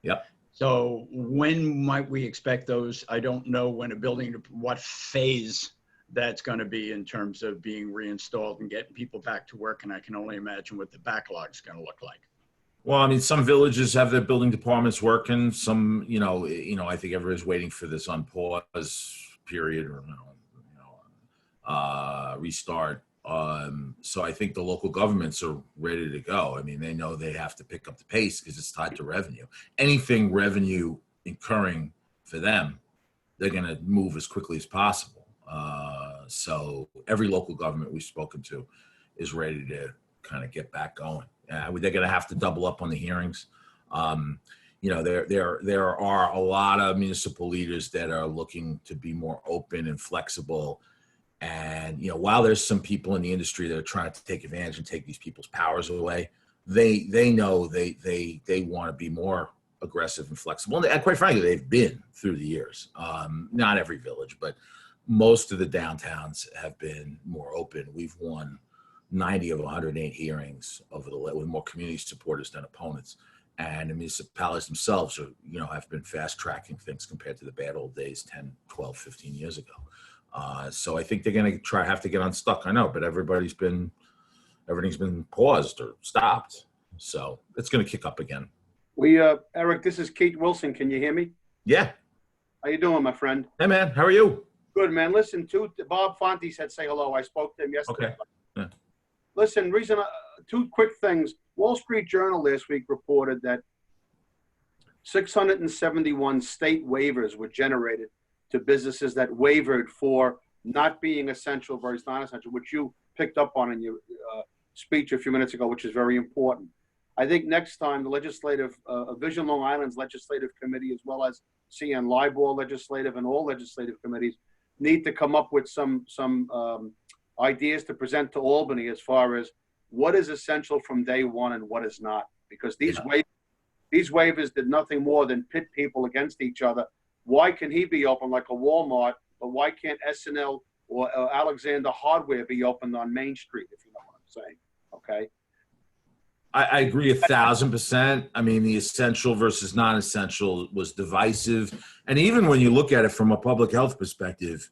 Yep. So when might we expect those? I don't know when what phase that's going to be in terms of being reinstalled and getting people back to work. And I can only imagine what the backlog is going to look like. Well, I mean, some villages have their building departments working. Some, I think everybody's waiting for this unpause period or restart. So I think the local governments are ready to go. I mean, they know they have to pick up the pace because it's tied to revenue. Anything revenue incurring for them, they're going to move as quickly as possible. So every local government we've spoken to is ready to kind of get back going. They're going to have to double up on the hearings. There are a lot of municipal leaders that are looking to be more open and flexible. And, while there's some people in the industry that are trying to take advantage and take these people's powers away, they know they want to be more aggressive and flexible. And quite frankly, they've been through the years. Not every village, but most of the downtowns have been more open. We've won 90 of 108 hearings with more community supporters than opponents. And the municipalities themselves are, have been fast tracking things compared to the bad old days 10, 12, 15 years ago. So I think they're going to have to get unstuck. I know, but everything's been paused or stopped. So it's going to kick up again. Eric, this is Keith Wilson. Can you hear me? Yeah. How you doing, my friend? Hey, man. How are you? Good, man. Listen, Bob Fonte said say hello. I spoke to him yesterday. Okay. Yeah. Listen, 2 quick things. Wall Street Journal this week reported that 671 state waivers were generated to businesses that wavered for not being essential versus non-essential, which you picked up on in your speech a few minutes ago, which is very important. I think next time the legislative, Vision Long Island's legislative committee, as well as CNLIBOR legislative and all legislative committees, need to come up with some ideas to present to Albany as far as what is essential from day one and what is not. Because these waivers did nothing more than pit people against each other. Why can he be open like a Walmart, but why can't SNL or Alexander Hardware be open on Main Street, if you know what I'm saying? Okay. I agree 1,000%. I mean, the essential versus non-essential was divisive. And even when you look at it from a public health perspective,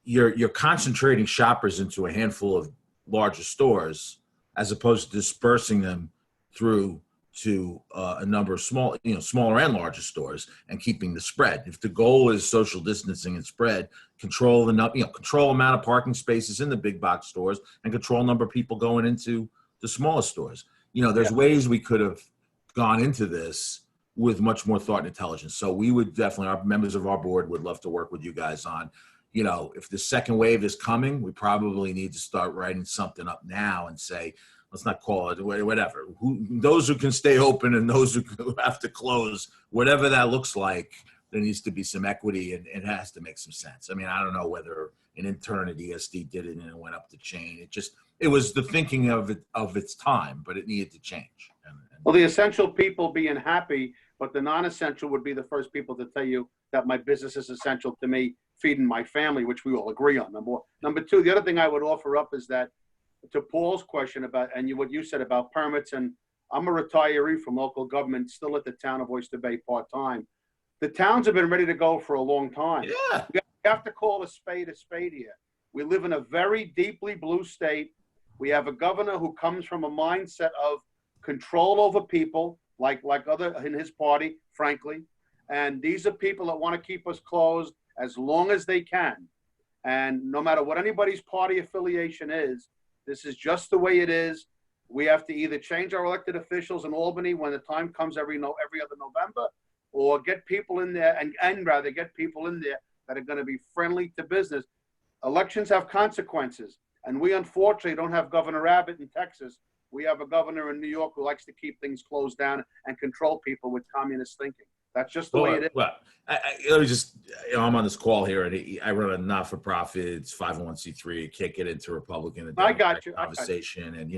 you're concentrating shoppers into a handful of larger stores as opposed to dispersing them through to a number of smaller and larger stores and keeping the spread. If the goal is social distancing and spread, control amount of parking spaces in the big box stores and control number of people going into the smaller stores. There's ways we could have gone into this with much more thought and intelligence. So we would definitely, our members of our board would love to work with you guys on, if the second wave is coming, we probably need to start writing something up now and say, let's not call it whatever. Those who can stay open and those who have to close, whatever that looks like, there needs to be some equity and it has to make some sense. I mean, I don't know whether an intern at ESD did it and it went up the chain. It was the thinking of its time, but it needed to change. Well, the essential people being happy but the non-essential would be the first people to tell you that my business is essential to me, feeding my family, which we all agree on. Number one. Number two, the other thing I would offer up is that, to Paul's question about, and what you said about permits, and I'm a retiree from local government, still at the town of Oyster Bay part-time. The towns have been ready to go for a long time. Yeah. You have to call a spade here. We live in a very deeply blue state. We have a governor who comes from a mindset of control over people, like other in his party, frankly. And these are people that want to keep us closed as long as they can. And no matter what anybody's party affiliation is, this is just the way it is. We have to either change our elected officials in Albany when the time comes every other November, or get people in there and rather get people in there that are going to be friendly to business. Elections have consequences. And we unfortunately don't have Governor Abbott in Texas. We have a governor in New York who likes to keep things closed down and control people with communist thinking. That's just the way it is. Well, let me just, I'm on this call here, and I run a not-for-profit, it's 501c3. I can't get into Republican and Democratic conversation, and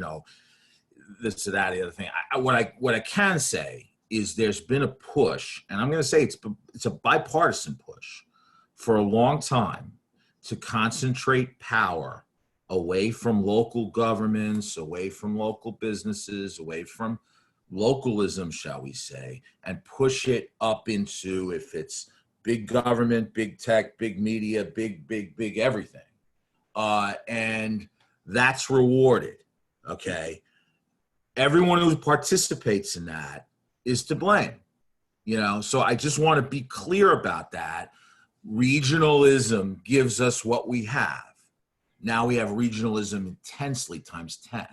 this or that, the other thing. What I can say is there's been a push, and I'm going to say it's a bipartisan push for a long time to concentrate power away from local governments, away from local businesses, away from localism, shall we say, and push it up into, if it's big government, big tech, big media, big everything. And that's rewarded, okay? Everyone who participates in that is to blame, So I just want to be clear about that. Regionalism gives us what we have. Now we have regionalism intensely times 10.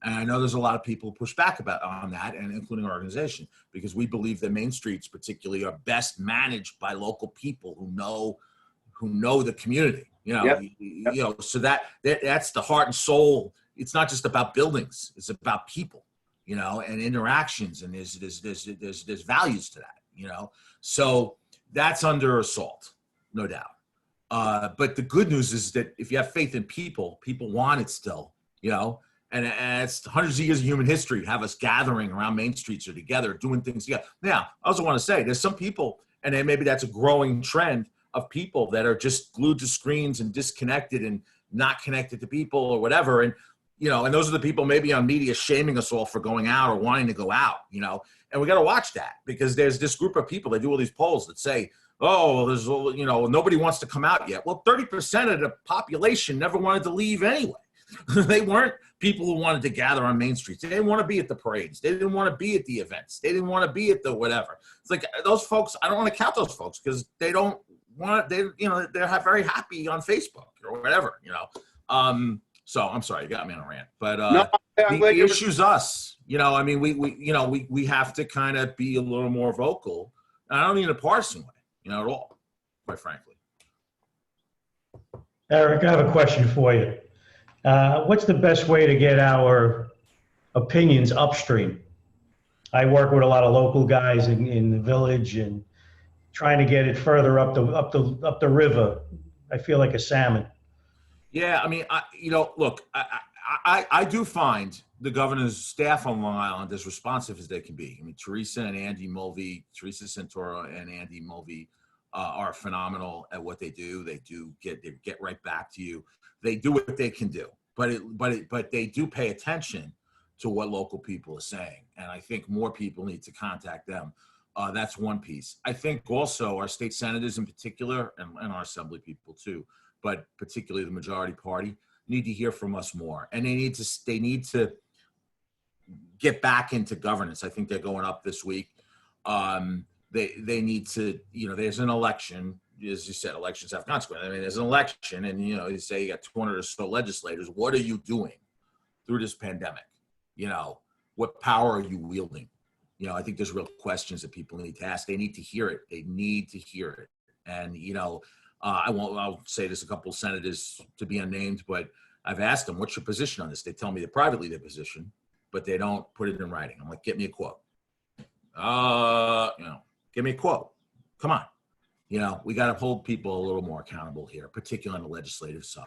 And I know there's a lot of people who push back on that, and including our organization, because we believe that main streets particularly are best managed by local people who know the community, so that's the heart and soul. It's not just about buildings, it's about people, and interactions, and there's values to that, so that's under assault, no doubt. But the good news is that if you have faith in people, people want it still, and it's hundreds of years of human history have us gathering around main streets or together, doing things together. Now, I also want to say there's some people, and then maybe that's a growing trend of people that are just glued to screens and disconnected and not connected to people or whatever. And, and those are the people maybe on media shaming us all for going out or wanting to go out, and we got to watch that, because there's this group of people that do all these polls that say, oh, there's, nobody wants to come out yet. Well, 30% of the population never wanted to leave anyway. They weren't people who wanted to gather on main streets. They didn't want to be at the parades. They didn't want to be at the events. They didn't want to be at the whatever. It's like those folks, I don't want to count those folks because they don't want, they're very happy on Facebook or whatever, So I'm sorry, you got me on a rant, but the issue's us, we have to kind of be a little more vocal. I don't mean in a partisan way, at all, quite frankly. Eric, I have a question for you. What's the best way to get our opinions upstream? I work with a lot of local guys in the village and trying to get it further up the river. I feel like a salmon. Yeah, I mean, look, I do find the governor's staff on Long Island as responsive as they can be. I mean, Teresa Santoro and Andy Mulvey are phenomenal at what they do. They get right back to you. They do what they can do, but they do pay attention to what local people are saying. And I think more people need to contact them. That's one piece. I think also our state senators in particular, and our assembly people too, but particularly the majority party, need to hear from us more. And they need to get back into governance. I think they're going up this week. They need to, there's an election. As you said, elections have consequences. I mean, there's an election, and you say you got 200 or so legislators. What are you doing through this pandemic? What power are you wielding? I think there's real questions that people need to ask. They need to hear it. They need to hear it. And I'll say this: a couple of senators to be unnamed, but I've asked them, "What's your position on this?" They tell me that privately their position, but they don't put it in writing. I'm like, "Get me a quote." Give me a quote. Come on. We got to hold people a little more accountable here, particularly on the legislative side,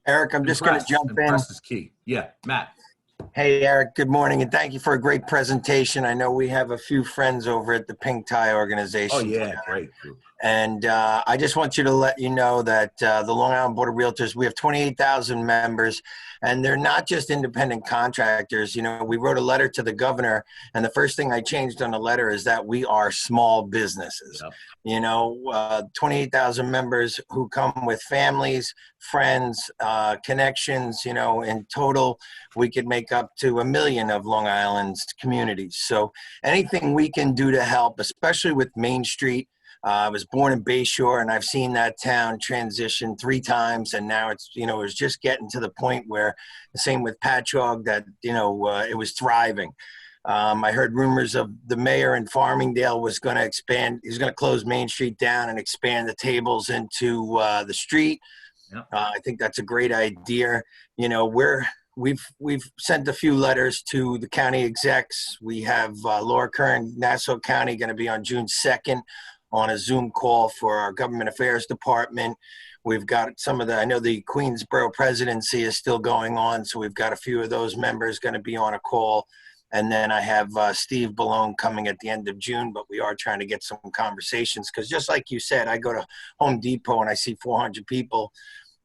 Eric, I'm just going to jump in. Impress is key. Yeah, Matt. Hey, Eric, good morning, and thank you for a great presentation. I know we have a few friends over at the Pink Tie organization. Oh, yeah, great group. And I just want you to let you know that the Long Island Board of Realtors, we have 28,000 members, and they're not just independent contractors. You know, we wrote a letter to the governor, and the first thing I changed on the letter is that we are small businesses. Yep. You know, 28,000 members who come with families, friends, connections. You know, in total, we could make up to 1 million of Long Island's communities. So anything we can do to help, especially with Main Street. I was born in Bayshore, and I've seen that town transition 3 times, and now it's, you know, it's just getting to the point where, the same with Patchogue, that, you know, it was thriving. I heard rumors of the mayor in Farmingdale was going to expand. He's going to close Main Street down and expand the tables into the street. Yep. I think that's a great idea. You know, we've sent a few letters to the county execs. We have Laura Curran, Nassau County, going to be on June 2nd. On a Zoom call for our government affairs department. We've got some of the, I know the Queensborough presidency is still going on, so we've got a few of those members going to be on a call. And then I have Steve Ballone coming at the end of June, but we are trying to get some conversations, because just like you said, I go to Home Depot and I see 400 people,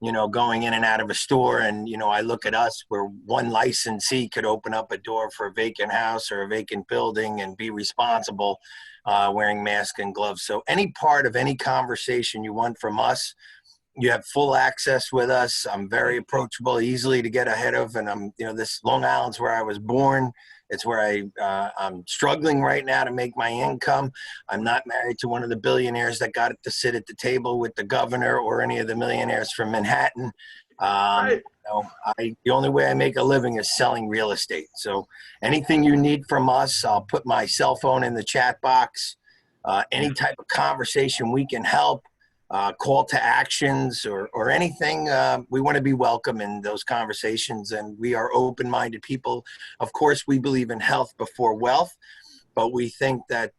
you know, going in and out of a store. And, you know, I look at us where one licensee could open up a door for a vacant house or a vacant building and be responsible, wearing masks and gloves. So any part of any conversation you want from us, you have full access with us. I'm very approachable, easily to get ahead of. And I'm, you know, this Long Island's where I was born. It's where I'm struggling right now to make my income. I'm not married to one of the billionaires that got to sit at the table with the governor or any of the millionaires from Manhattan. You know, the only way I make a living is selling real estate. So anything you need from us, I'll put my cell phone in the chat box. Any type of conversation we can help, call to actions or anything, we want to be welcome in those conversations, and we are open-minded people. Of course, we believe in health before wealth, but we think that,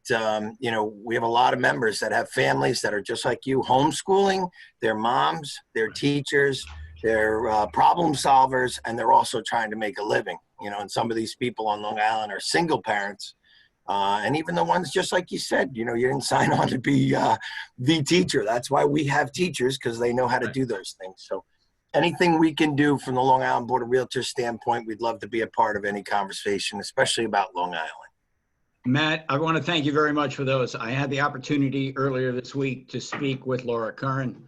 you know, we have a lot of members that have families that are just like you, homeschooling, their moms, their teachers, they're problem solvers, and they're also trying to make a living. You know, and some of these people on Long Island are single parents, and even the ones, just like you said, you know, you didn't sign on to be the teacher. That's why we have teachers, because they know how to do those things. So anything we can do from the Long Island Board of Realtors standpoint, we'd love to be a part of any conversation, especially about Long Island. Matt, I want to thank you very much for those. I had the opportunity earlier this week to speak with Laura Curran.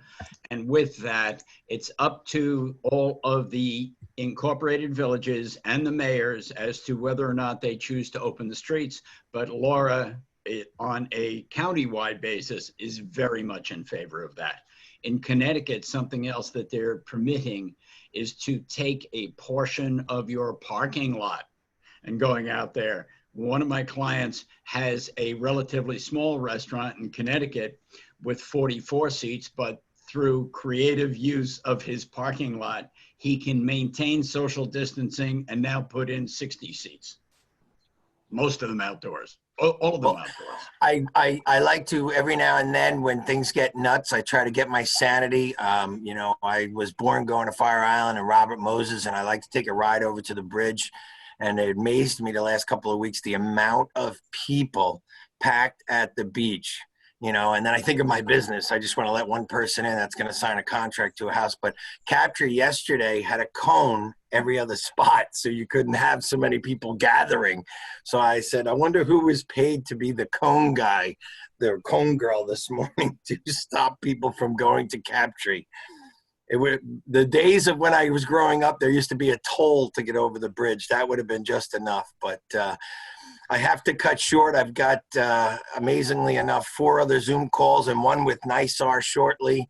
And with that, it's up to all of the incorporated villages and the mayors as to whether or not they choose to open the streets. But Laura, on a countywide basis, is very much in favor of that. In Connecticut, something else that they're permitting is to take a portion of your parking lot and going out there. One of my clients has a relatively small restaurant in Connecticut with 44 seats, but through creative use of his parking lot, he can maintain social distancing and now put in 60 seats. Most of them outdoors, all of them outdoors. I like to, every now and then when things get nuts, I try to get my sanity. You know, I was born going to Fire Island and Robert Moses, and I like to take a ride over to the bridge. And it amazed me the last couple of weeks, the amount of people packed at the beach, you know, and then I think of my business. I just want to let one person in that's going to sign a contract to a house. But Capture yesterday had a cone every other spot, so you couldn't have so many people gathering. So I said, I wonder who was paid to be the cone guy, the cone girl this morning to stop people from going to Capture. It would, the days of when I was growing up, there used to be a toll to get over the bridge. That would have been just enough. But I have to cut short. I've got, amazingly enough, 4 other Zoom calls and one with NYSAR shortly,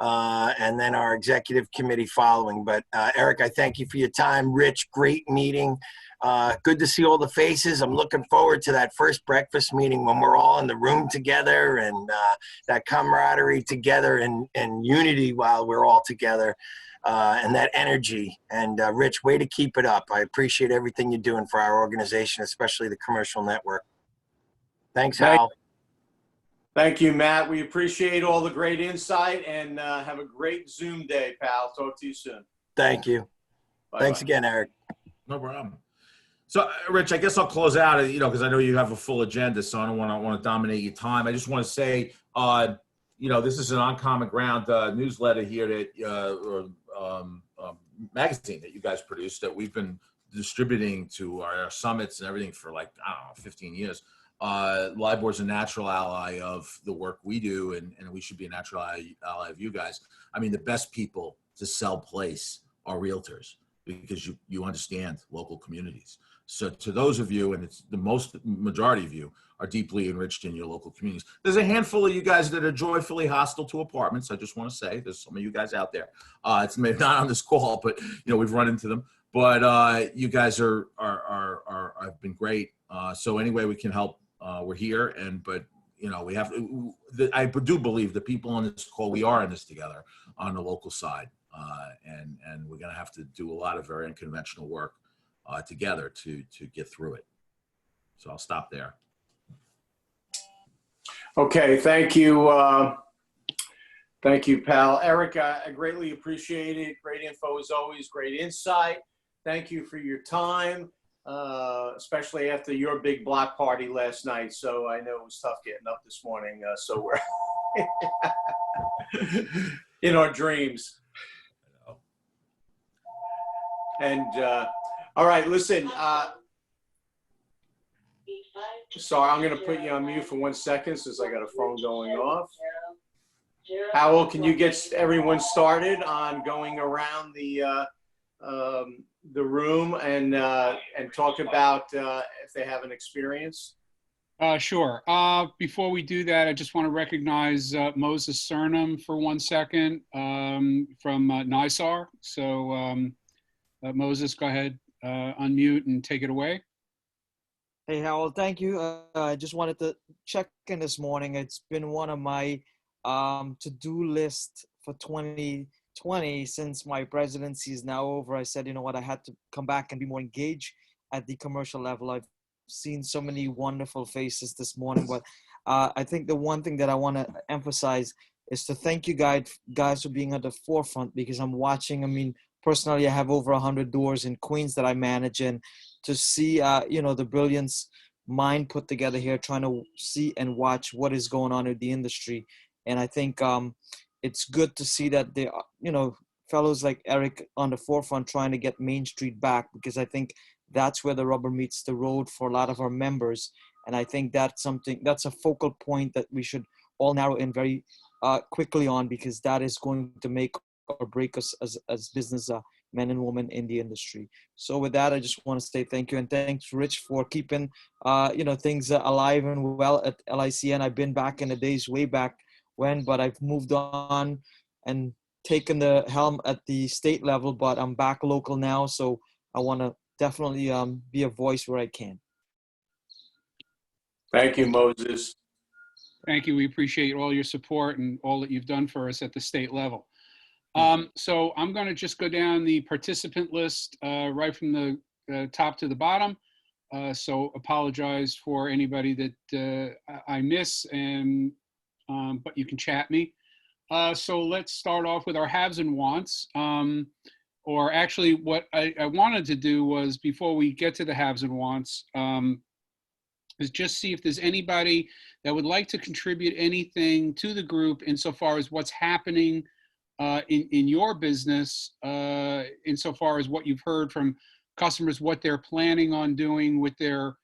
and then our executive committee following. But Eric, I thank you for your time. Rich, great meeting. Good to see all the faces. I'm looking forward to that first breakfast meeting when we're all in the room together, and that camaraderie together and unity while we're all together, and that energy. And Rich, way to keep it up. I appreciate everything you're doing for our organization, especially the commercial network. Thanks, Hal. Thank you, Matt. We appreciate all the great insight, and have a great Zoom day, pal. Talk to you soon. Thank you. Bye-bye. Thanks again, Eric. No problem. So, Rich, I guess I'll close out, because I know you have a full agenda, so I don't want to dominate your time. I just want to say, this is an Uncommon Ground newsletter here that, magazine that you guys produce that we've been distributing to our summits and everything for 15 years. LIBOR is a natural ally of the work we do, and we should be a natural ally of you guys. I mean, the best people to sell place are realtors because you understand local communities. So to those of you, and it's the majority of you, are deeply enriched in your local communities. There's a handful of you guys that are joyfully hostile to apartments. I just want to say there's some of you guys out there. It's maybe not on this call, but we've run into them. But you guys have been great. So any way we can help, we're here. But we have. I do believe the people on this call, we are in this together on the local side, and we're going to have to do a lot of very unconventional work together to get through it. So I'll stop there. Okay, thank you. Thank you, pal. Eric, I greatly appreciate it. Great info as always, great insight. Thank you for your time, especially after your big block party last night. So I know it was tough getting up this morning. So we're in our dreams. And all right, listen. Sorry, I'm going to put you on mute for 1 second since I got a phone going off. Howell, can you get everyone started on going around the room and talk about if they have an experience? Sure. Before we do that, I just want to recognize Moses Cernum for 1 second from NISAR. So Moses, go ahead, unmute and take it away. Hey, Howell, thank you. I just wanted to check in this morning. It's been one of my to-do list for 2020 since my presidency is now over. I said, you know what, I had to come back and be more engaged at the commercial level. I've seen so many wonderful faces this morning, but I think the one thing that I want to emphasize is to thank you guys for being at the forefront, because I'm watching. I mean, personally, I have over 100 doors in Queens that I manage, and to see, the brilliance mind put together here, trying to see and watch what is going on in the industry. And I think it's good to see that there are, fellows like Eric on the forefront trying to get Main Street back, because I think that's where the rubber meets the road for a lot of our members. And I think that's a focal point that we should all narrow in very quickly on, because that is going to make or break us as business men and women in the industry. So with that, I just want to say thank you, and thanks, Rich, for keeping things alive and well at LICN. I've been back in the days way back when, but I've moved on and taken the helm at the state level, but I'm back local now, so I want to definitely be a voice where I can. Thank you, Moses. Thank you. We appreciate all your support and all that you've done for us at the state level. So I'm going to just go down the participant list right from the top to the bottom. So apologize for anybody that I miss, and but you can chat me. So let's start off with our haves and wants. Or actually, what I wanted to do was, before we get to the haves and wants, is just see if there's anybody that would like to contribute anything to the group insofar as what's happening in your business, insofar as what you've heard from customers, what they're planning on doing with their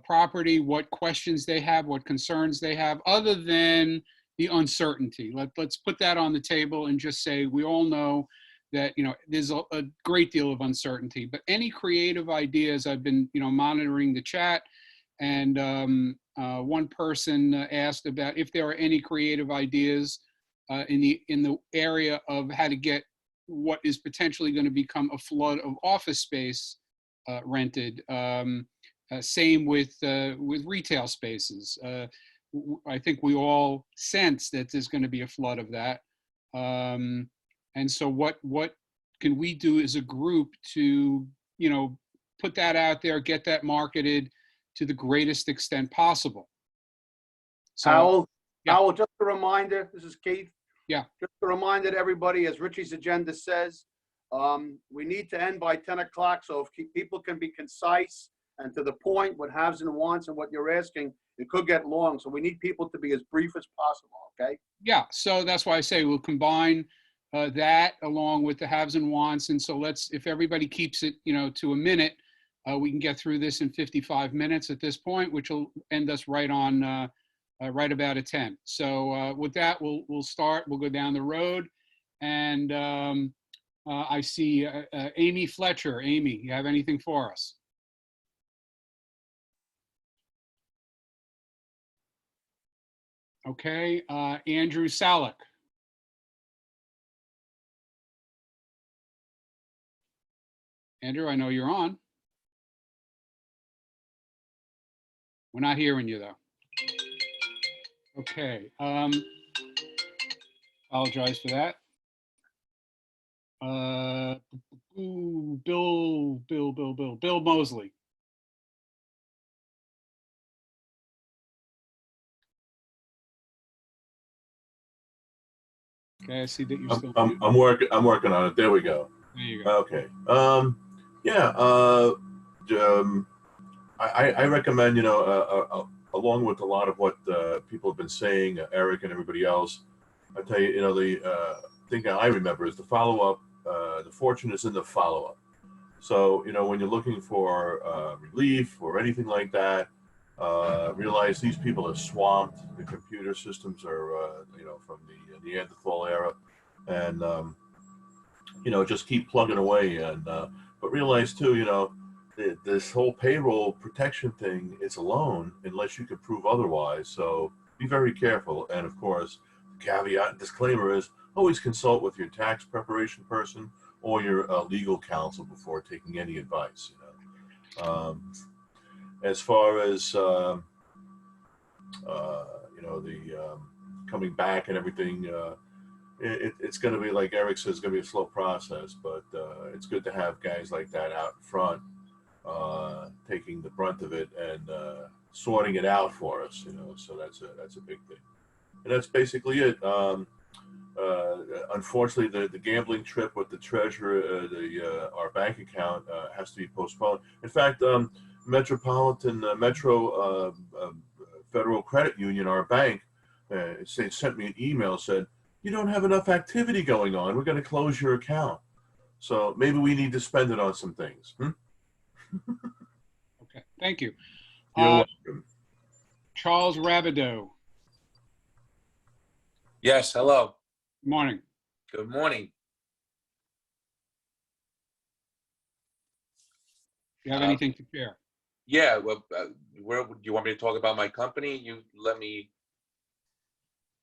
property, what questions they have, what concerns they have, other than the uncertainty. Let's put that on the table and just say, we all know that there's a great deal of uncertainty, but any creative ideas. I've been monitoring the chat, and one person asked about if there are any creative ideas in the area of how to get what is potentially going to become a flood of office space rented. Same with retail spaces. I think we all sense that there's going to be a flood of that. And so what can we do as a group to put that out there, get that marketed to the greatest extent possible? So, Howell, just a reminder, this is Keith. Yeah. Just a reminder to everybody, as Richie's agenda says, we need to end by 10 o'clock. So if people can be concise and to the point, what haves and wants and what you're asking, it could get long. So we need people to be as brief as possible, okay? Yeah, so that's why I say we'll combine that along with the haves and wants. And so let's, if everybody keeps it, to a minute, we can get through this in 55 minutes at this point, which will end us right on, right about at 10. So with that, we'll start. We'll go down the road. And I see Amy Fletcher. Amy, you have anything for us? Okay, Andrew Salick. Andrew, I know you're on. We're not hearing you though. Okay, apologize for that. Bill Mosley. Okay, I see that you're still. I'm working on it. There we go. There you go. Okay. Yeah. I recommend, along with a lot of what people have been saying, Eric and everybody else, I tell you, the thing I remember is the follow-up. The fortune is in the follow-up. So, when you're looking for relief or anything like that, realize these people are swamped. The computer systems are, from the Neanderthal era, and just keep plugging away. And but realize too, this whole payroll protection thing is a loan unless you can prove otherwise. So be very careful. And of course, caveat disclaimer is always consult with your tax preparation person or your legal counsel before taking any advice. As far as the coming back and everything, it's going to be, like Eric says, going to be a slow process, but it's good to have guys like that out in front, taking the brunt of it and sorting it out for us. So that's a big thing, and that's basically it. Unfortunately, the gambling trip with the treasurer, our bank account has to be postponed. In fact, Metro Federal Credit Union, our bank, sent me an email, said, "You don't have enough activity going on. We're going to close your account." So maybe we need to spend it on some things. Okay, thank you. You're welcome. Charles Rabideau. Yes, hello. Good morning. Good morning. Do you have anything to share? Yeah, well, where do you want me to talk about my company? You let me.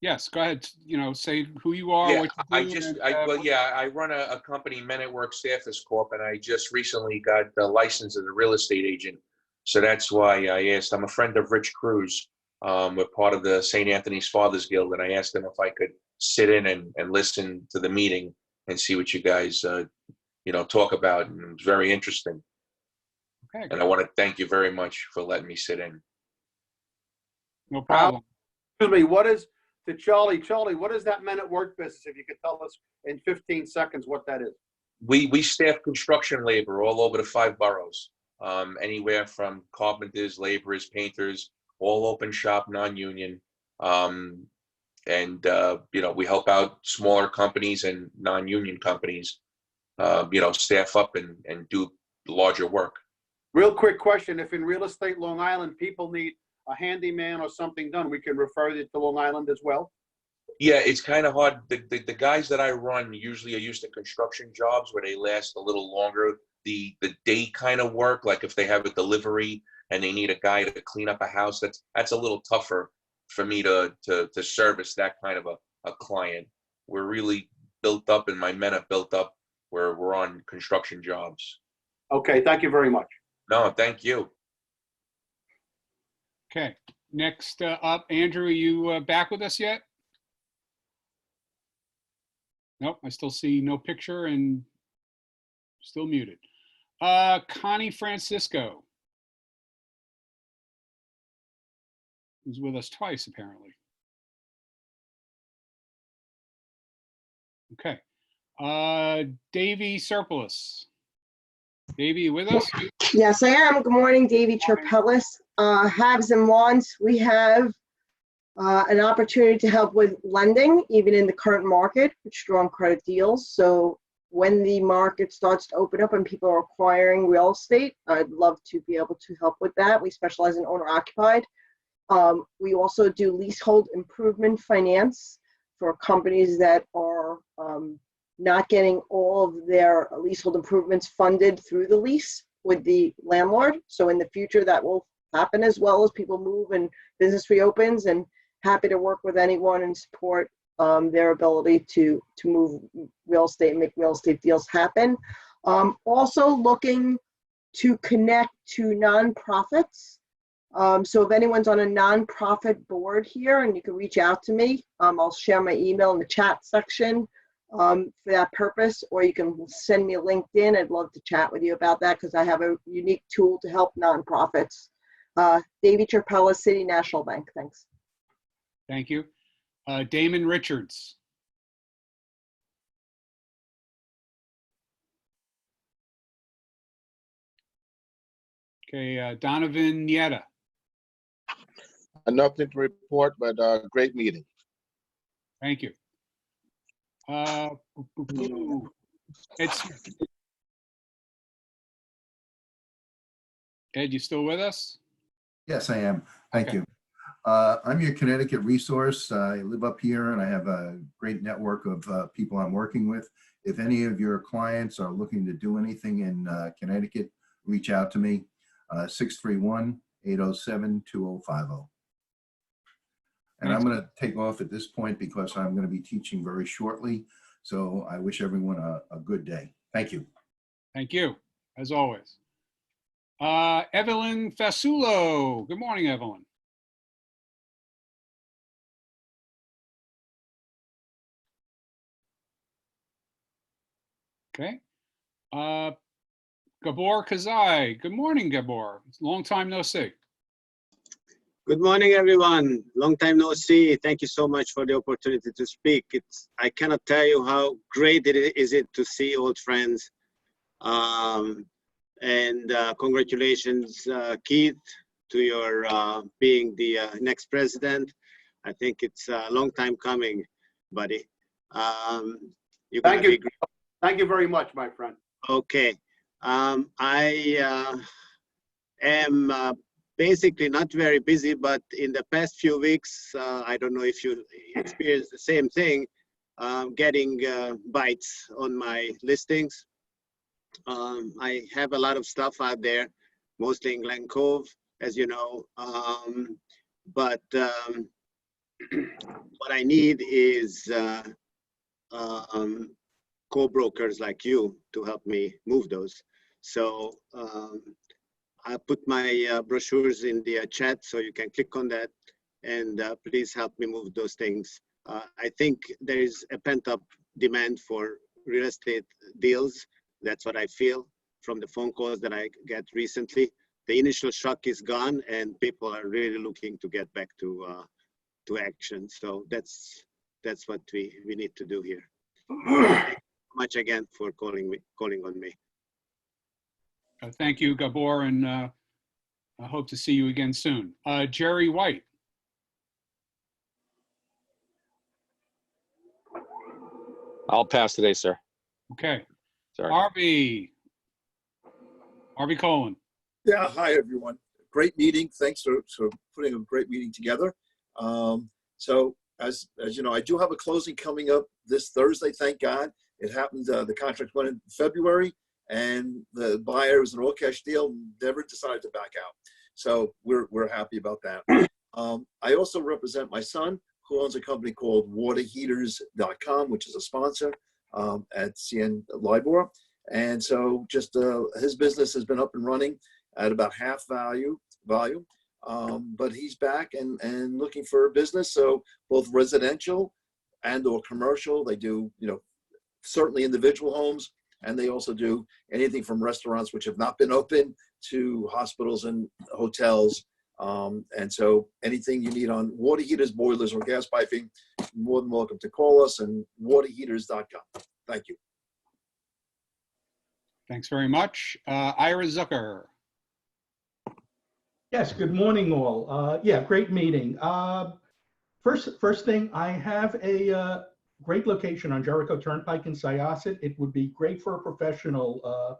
Yes, go ahead. Say who you are, Yeah, what you do. I run a company, Men at Work Staffers Corp, and I just recently got the license as a real estate agent. So that's why I asked. I'm a friend of Rich Cruz. We're part of the St. Anthony's Fathers Guild, and I asked him if I could sit in and listen to the meeting and see what you guys, talk about. And it was very interesting. Okay. And I want to thank you very much for letting me sit in. No problem. Excuse me, what is Charlie, what is that Men at Work business? If you could tell us in 15 seconds what that is. We staff construction labor all over the 5 boroughs, anywhere from carpenters, laborers, painters, all open shop, non-union. We help out smaller companies and non-union companies, staff up and do larger work. Real quick question. If in real estate Long Island, people need a handyman or something done, we can refer it to Long Island as well? Yeah, it's kind of hard. The guys that I run usually are used to construction jobs where they last a little longer. The day kind of work, like if they have a delivery and they need a guy to clean up a house, that's a little tougher for me to service that kind of a client. We're really built up, and my men are built up where we're on construction jobs. Okay, thank you very much. No, thank you. Okay, next up, Andrew, are you back with us yet? Nope, I still see no picture and still muted. Connie Francisco, who's with us twice apparently. Okay, Davey Serpolis. Davey, you with us? Yes, I am. Good morning, Davy Trapellis. Haves and wants, we have an opportunity to help with lending, even in the current market, with strong credit deals. So when the market starts to open up and people are acquiring real estate, I'd love to be able to help with that. We specialize in owner occupied. We also do leasehold improvement finance for companies that are not getting all of their leasehold improvements funded through the lease with the landlord. So in the future, that will happen as well as people move and business reopens, and happy to work with anyone and support their ability to move real estate and make real estate deals happen. Also looking to connect to nonprofits. So if anyone's on a nonprofit board here, and you can reach out to me, I'll share my email in the chat section for that purpose, or you can send me a LinkedIn. I'd love to chat with you about that because I have a unique tool to help nonprofits. Davy Trapella, City National Bank. Thanks. Thank you. Damon Richards. Okay, Donovan Nieta. Nothing to report, but great meeting. Thank you. Ed, you still with us? Yes, I am. Thank you. I'm your Connecticut resource. I live up here and I have a great network of people I'm working with. If any of your clients are looking to do anything in Connecticut, reach out to me, 631-807-2050. And I'm going to take off at this point because I'm going to be teaching very shortly. So I wish everyone a good day. Thank you. Thank you, as always. Evelyn Fasulo. Good morning, Evelyn. Okay. Gabor Kazai. Good morning, Gabor. Long time no see. Good morning, everyone. Long time no see. Thank you so much for the opportunity to speak. I cannot tell you how great it is to see old friends. Congratulations, Keith, to your being the next president. I think it's a long time coming, buddy. Thank you. Thank you very much, my friend. Okay. I am basically not very busy, but in the past few weeks, I don't know if you experienced the same thing, getting bites on my listings. I have a lot of stuff out there, mostly in Glen Cove, as you know. What I need is co-brokers like you to help me move those. So I put my brochures in the chat so you can click on that and please help me move those things. I think there is a pent-up demand for real estate deals. That's what I feel from the phone calls that I get recently. The initial shock is gone and people are really looking to get back to action. So that's what we need to do here. Thank you so much again for calling on me. Thank you, Gabor, and I hope to see you again soon. Jerry White. I'll pass today, sir. Okay. Sorry. Harvey Colon. Yeah, hi, everyone. Great meeting. Thanks for putting a great meeting together. So as you know, I do have a closing coming up this Thursday, thank God. It happened, the contract went in February, and the buyer was an all-cash deal, never decided to back out. So we're happy about that. I also represent my son, who owns a company called waterheaters.com, which is a sponsor at CNLIBOR. And so just his business has been up and running at about half volume. But he's back and looking for a business. So both residential and or commercial, they do, certainly individual homes, and they also do anything from restaurants which have not been open to hospitals and hotels. And so anything you need on water heaters, boilers, or gas piping, more than welcome to call us, and waterheaters.com. Thank you. Thanks very much. Ira Zucker. Yes, good morning, all. Yeah, great meeting. First thing, I have a great location on Jericho Turnpike in Syosset. It would be great for a professional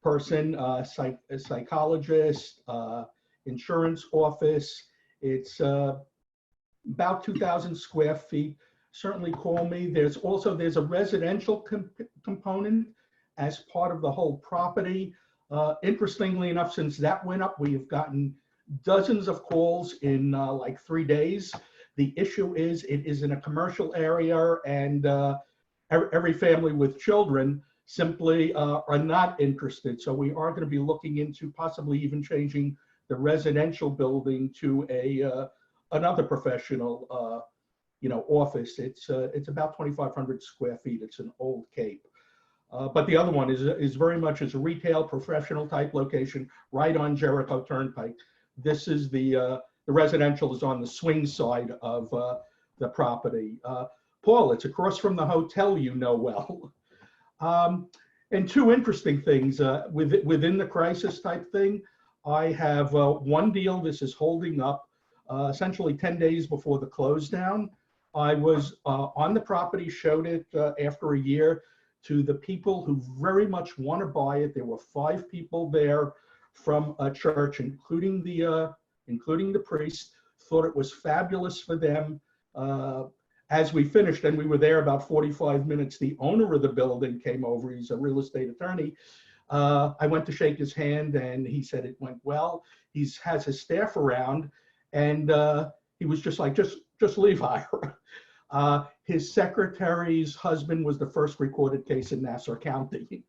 person, a psychologist, insurance office. It's about 2,000 square feet. Certainly call me. There's a residential component as part of the whole property. Interestingly enough, since that went up, we have gotten dozens of calls in like 3 days. The issue is it is in a commercial area, and every family with children simply are not interested. So we are going to be looking into possibly even changing the residential building to another professional office. It's about 2,500 square feet. It's an old Cape. But the other one is very much as a retail professional type location right on Jericho Turnpike. This is the residential is on the swing side of the property. Paul, it's across from the hotel you know well. And two interesting things within the crisis type thing. I have one deal. This is holding up essentially 10 days before the close down. I was on the property, showed it after a year to the people who very much want to buy it. There were 5 people there from a church, including the priest. Thought it was fabulous for them. As we finished, and we were there about 45 minutes, the owner of the building came over. He's a real estate attorney. I went to shake his hand, and he said it went well. He has his staff around, and he was just like, just leave, Ira. His secretary's husband was the first recorded case in Nassau County.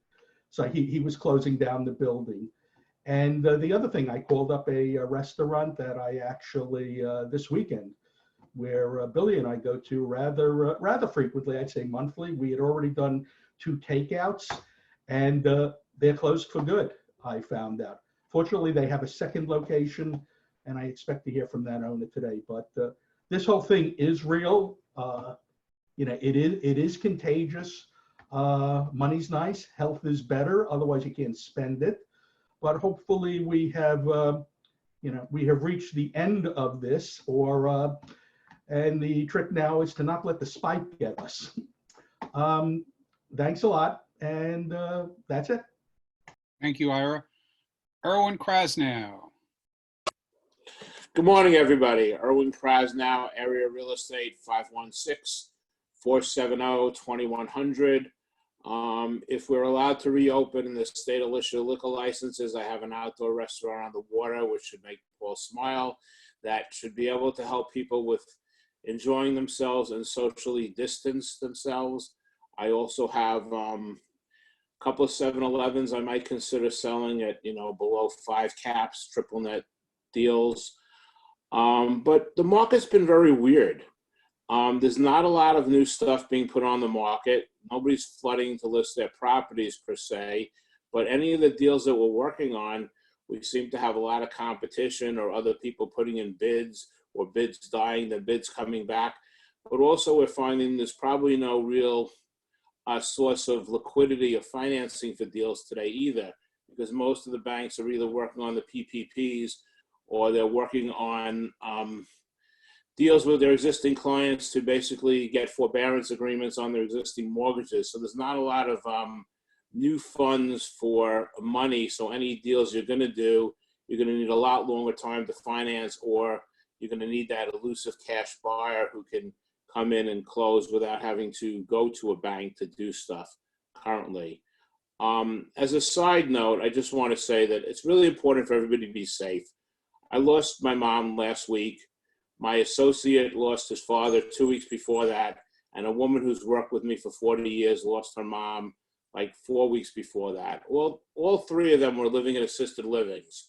So he was closing down the building. And the other thing, I called up a restaurant that I actually, this weekend, where Billy and I go to rather frequently, I'd say monthly. We had already done 2 takeouts, and they're closed for good, I found out. Fortunately, they have a second location, and I expect to hear from that owner today. But this whole thing is real. It is contagious. Money's nice, health is better. Otherwise, you can't spend it. But hopefully, we have reached the end of this, and the trick now is to not let the spike get us. Thanks a lot, and that's it. Thank you, Ira. Erwin Krasnow. Good morning, everybody. Erwin Krasnow, Area Real Estate, 516-470-2100. If we're allowed to reopen in the state of liquor licenses, I have an outdoor restaurant on the water, which should make Paul smile. That should be able to help people with enjoying themselves and socially distance themselves. I also have a couple of 7-Elevens I might consider selling at, below 5 caps, triple net deals. But the market's been very weird. There's not a lot of new stuff being put on the market. Nobody's flooding to list their properties per se, but any of the deals that we're working on, we seem to have a lot of competition or other people putting in bids, or bids dying, then bids coming back. But also we're finding there's probably no real source of liquidity or financing for deals today either, because most of the banks are either working on the PPPs or they're working on deals with their existing clients to basically get forbearance agreements on their existing mortgages. So there's not a lot of new funds for money. So any deals you're going to do, you're going to need a lot longer time to finance, or you're going to need that elusive cash buyer who can come in and close without having to go to a bank to do stuff currently. As a side note, I just want to say that it's really important for everybody to be safe. I lost my mom last week. My associate lost his father 2 weeks before that, and a woman who's worked with me for 40 years lost her mom like 4 weeks before that. Well, all 3 of them were living in assisted livings,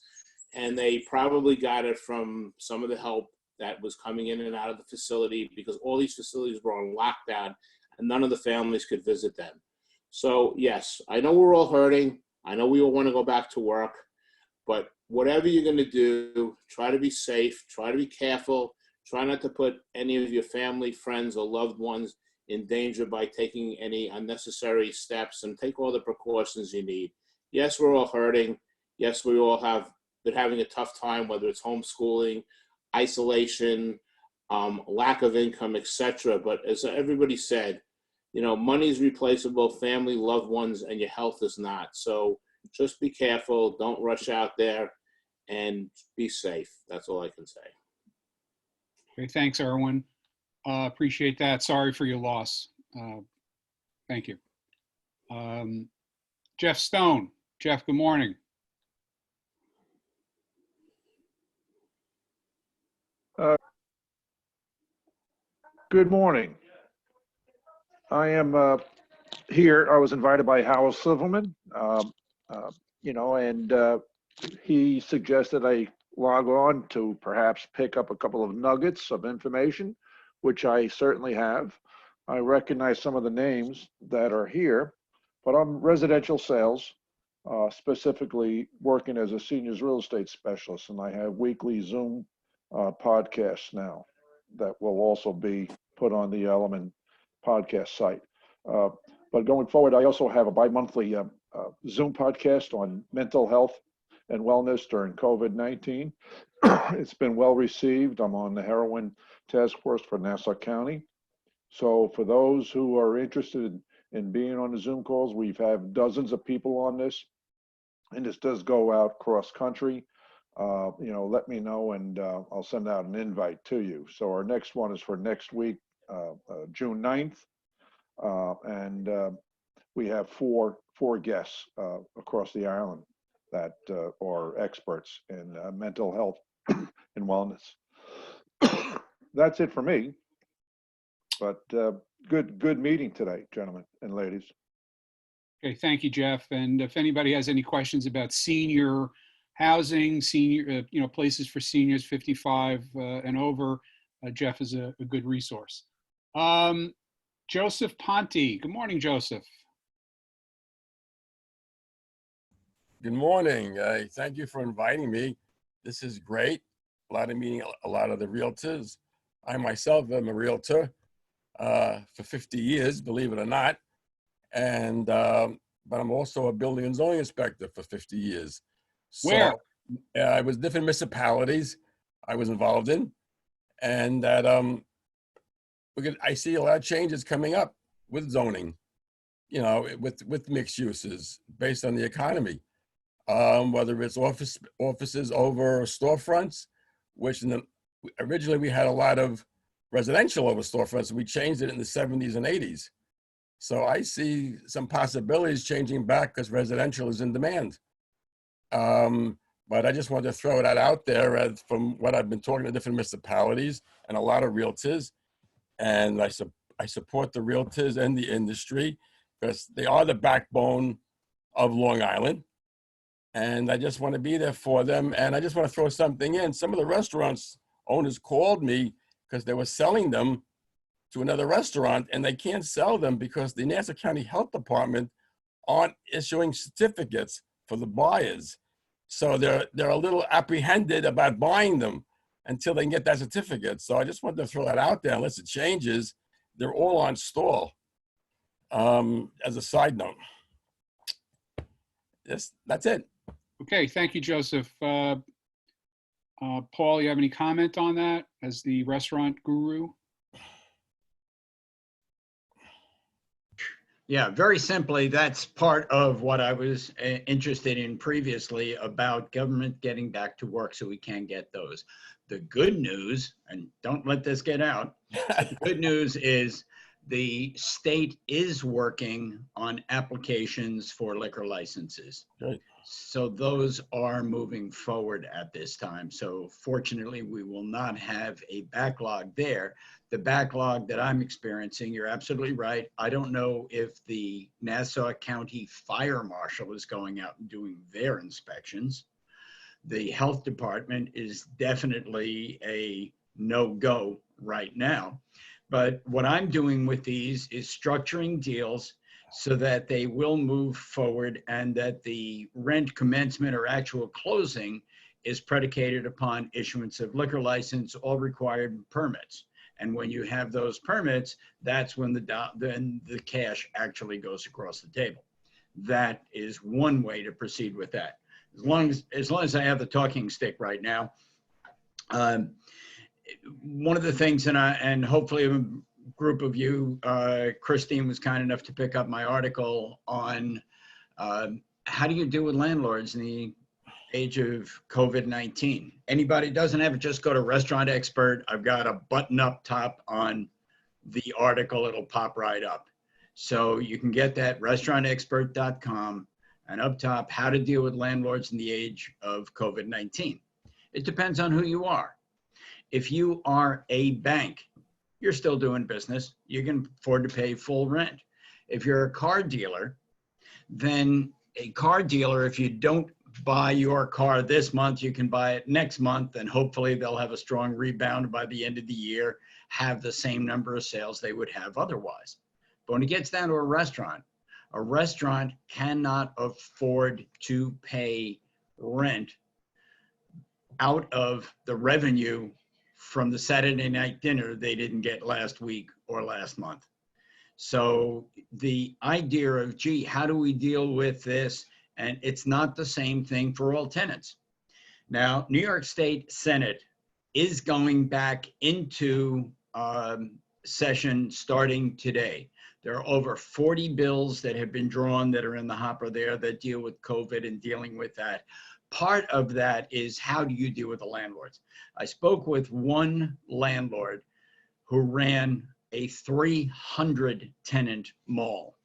and they probably got it from some of the help that was coming in and out of the facility, because all these facilities were on lockdown and none of the families could visit them. So yes, I know we're all hurting. I know we all want to go back to work, but whatever you're going to do, try to be safe, try to be careful, try not to put any of your family, friends, or loved ones in danger by taking any unnecessary steps, and take all the precautions you need. Yes, we're all hurting. Yes, we all have been having a tough time, whether it's homeschooling, isolation, lack of income, etc. But as everybody said, you know, money is replaceable, family, loved ones, and your health is not. So just be careful. Don't rush out there, and be safe. That's all I can say. Okay, thanks, Erwin. Appreciate that. Sorry for your loss. Thank you. Jeff Stone. Jeff, good morning. Good morning. I am here. I was invited by Howell Silverman, you know, and he suggested I log on to perhaps pick up a couple of nuggets of information, which I certainly have. I recognize some of the names that are here, but I'm residential sales, specifically working as a seniors real estate specialist, and I have weekly Zoom podcasts now that will also be put on the Element podcast site. But going forward, I also have a bi-monthly Zoom podcast on mental health and wellness during COVID-19. It's been well received. I'm on the heroin task force for Nassau County. So for those who are interested in being on the Zoom calls, we've had dozens of people on this, and this does go out cross country. You know, let me know, and I'll send out an invite to you. So our next one is for next week, June 9th. And we have four guests across the island that are experts in mental health and wellness. That's it for me. But good meeting today, gentlemen and ladies. Okay, thank you, Jeff. And if anybody has any questions about senior housing, senior, you know, places for seniors 55 and over, Jeff is a good resource. Joseph Ponte. Good morning, Joseph. Good morning. Thank you for inviting me. This is great. A lot of meeting a lot of the realtors. I myself am a realtor for 50 years, believe it or not. And but I'm also a building and zoning inspector for 50 years. So, where? I was different municipalities I was involved in, and that I see a lot of changes coming up with zoning, you know, with mixed uses based on the economy. Whether it's offices over storefronts, which originally we had a lot of residential over storefronts. We changed it in the 70s and 80s. So I see some possibilities changing back because residential is in demand. But I just wanted to throw that out there as from what I've been talking to different municipalities and a lot of realtors. And I support the realtors and the industry because they are the backbone of Long Island. And I just want to be there for them. And I just want to throw something in. Some of the restaurants owners called me because they were selling them to another restaurant, and they can't sell them because the Nassau County Health Department aren't issuing certificates for the buyers. So they're a little apprehended about buying them until they can get that certificate. So I just wanted to throw that out there. Unless it changes, they're all on stall. As a side note, that's it. Okay, thank you, Joseph. Paul, you have any comment on that as the restaurant guru? Yeah, very simply, that's part of what I was interested in previously about government getting back to work so we can get those. The good news, and don't let this get out, the good news is the state is working on applications for liquor licenses. Good. So those are moving forward at this time. So fortunately, we will not have a backlog there. The backlog that I'm experiencing, you're absolutely right. I don't know if the Nassau County Fire Marshal is going out and doing their inspections. The health department is definitely a no-go right now. But what I'm doing with these is structuring deals so that they will move forward and that the rent commencement or actual closing is predicated upon issuance of liquor license, all required permits. And when you have those permits, that's when then the cash actually goes across the table. That is one way to proceed with that. As long as I have the talking stick right now, one of the things, and hopefully a group of you, Christine was kind enough to pick up my article on how do you deal with landlords in the age of COVID-19. Anybody doesn't have it, just go to Restaurant Expert. I've got a button up top on the article. It'll pop right up. So you can get that, restaurantexpert.com, and up top, how to deal with landlords in the age of COVID-19. It depends on who you are. If you are a bank, you're still doing business. You can afford to pay full rent. If you're a car dealer, then a car dealer, if you don't buy your car this month, you can buy it next month, and hopefully they'll have a strong rebound by the end of the year, have the same number of sales they would have otherwise. But when it gets down to a restaurant cannot afford to pay rent out of the revenue from the Saturday night dinner they didn't get last week or last month. So the idea of, gee, how do we deal with this? And it's not the same thing for all tenants. Now, New York State Senate is going back into session starting today. There are over 40 bills that have been drawn that are in the hopper there that deal with COVID and dealing with that. Part of that is, how do you deal with the landlords? I spoke with one landlord who ran a 300 tenant mall.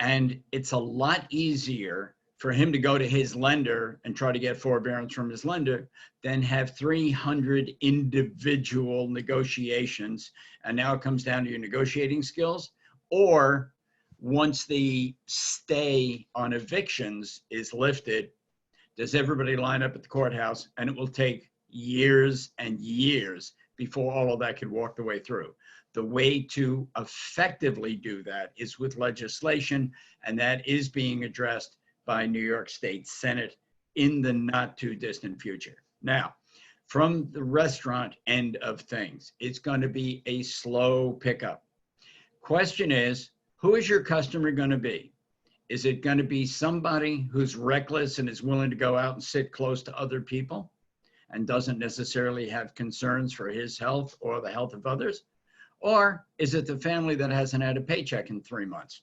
And it's a lot easier for him to go to his lender and try to get forbearance from his lender than have 300 individual negotiations. And now it comes down to your negotiating skills. Or once the stay on evictions is lifted, does everybody line up at the courthouse? And it will take years and years before all of that could walk the way through. The way to effectively do that is with legislation, and that is being addressed by New York State Senate in the not too distant future. Now, from the restaurant end of things, it's going to be a slow pickup. Question is, who is your customer going to be? Is it going to be somebody who's reckless and is willing to go out and sit close to other people and doesn't necessarily have concerns for his health or the health of others? Or is it the family that hasn't had a paycheck in 3 months?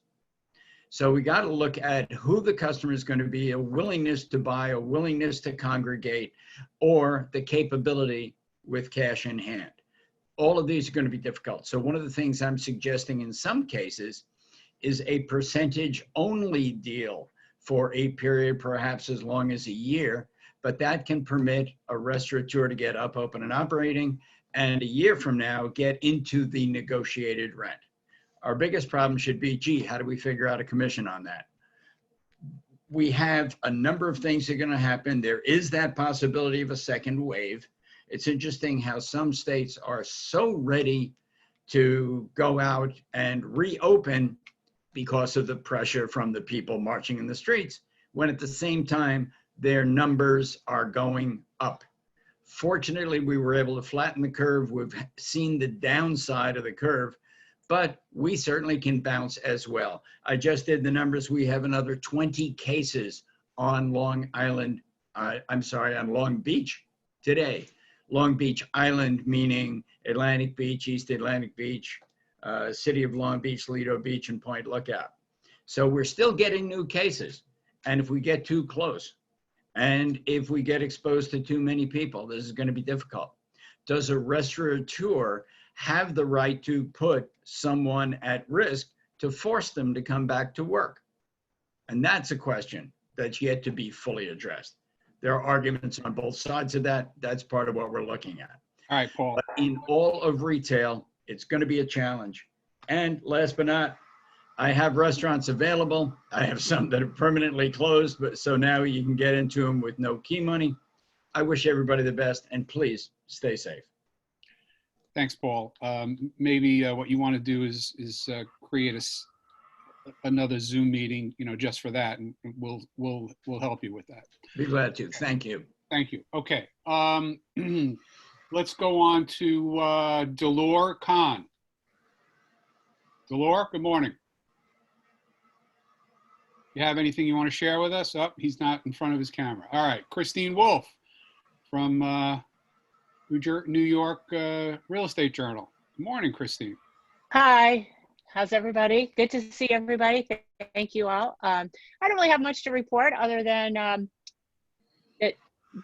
So we got to look at who the customer is going to be, a willingness to buy, a willingness to congregate, or the capability with cash in hand. All of these are going to be difficult. So one of the things I'm suggesting in some cases is a percentage only deal for a period perhaps as long as a year, but that can permit a restaurateur to get up, open, and operating, and a year from now get into the negotiated rent. Our biggest problem should be, gee, how do we figure out a commission on that? We have a number of things that are going to happen. There is that possibility of a second wave. It's interesting how some states are so ready to go out and reopen because of the pressure from the people marching in the streets, when at the same time, their numbers are going up. Fortunately, we were able to flatten the curve. We've seen the downside of the curve, but we certainly can bounce as well. I just did the numbers. We have another 20 cases on Long Beach today. Long Beach Island, meaning Atlantic Beach, East Atlantic Beach, City of Long Beach, Lido Beach, and Point Lookout. So we're still getting new cases. And if we get too close, and if we get exposed to too many people, this is going to be difficult. Does a restaurateur have the right to put someone at risk to force them to come back to work? And that's a question that's yet to be fully addressed. There are arguments on both sides of that. That's part of what we're looking at. All right, Paul. But in all of retail, it's going to be a challenge. And last but not, I have restaurants available. I have some that are permanently closed, but so now you can get into them with no key money. I wish everybody the best, and please stay safe. Thanks, Paul. Maybe what you want to do is create another Zoom meeting, just for that, and we'll help you with that. Be glad to. Thank you. Thank you. Okay. let's go on to Delore Khan. Delore, good morning. You have anything you want to share with us? Oh, he's not in front of his camera. All right, Christine Wolf from New York Real Estate Journal. Good morning, Christine. Hi, how's everybody? Good to see everybody. Thank you all. I don't really have much to report other than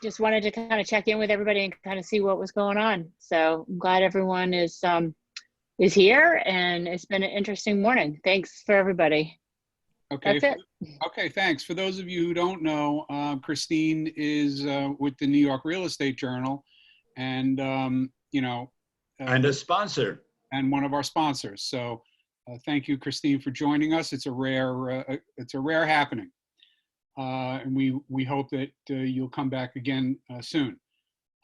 just wanted to kind of check in with everybody and kind of see what was going on. So I'm glad everyone is here, and it's been an interesting morning. Thanks for everybody. Okay. That's it. Okay, thanks. For those of you who don't know, Christine is with the New York Real Estate Journal, and and a sponsor, and one of our sponsors. So thank you, Christine, for joining us. It's a rare happening, and we hope that you'll come back again soon.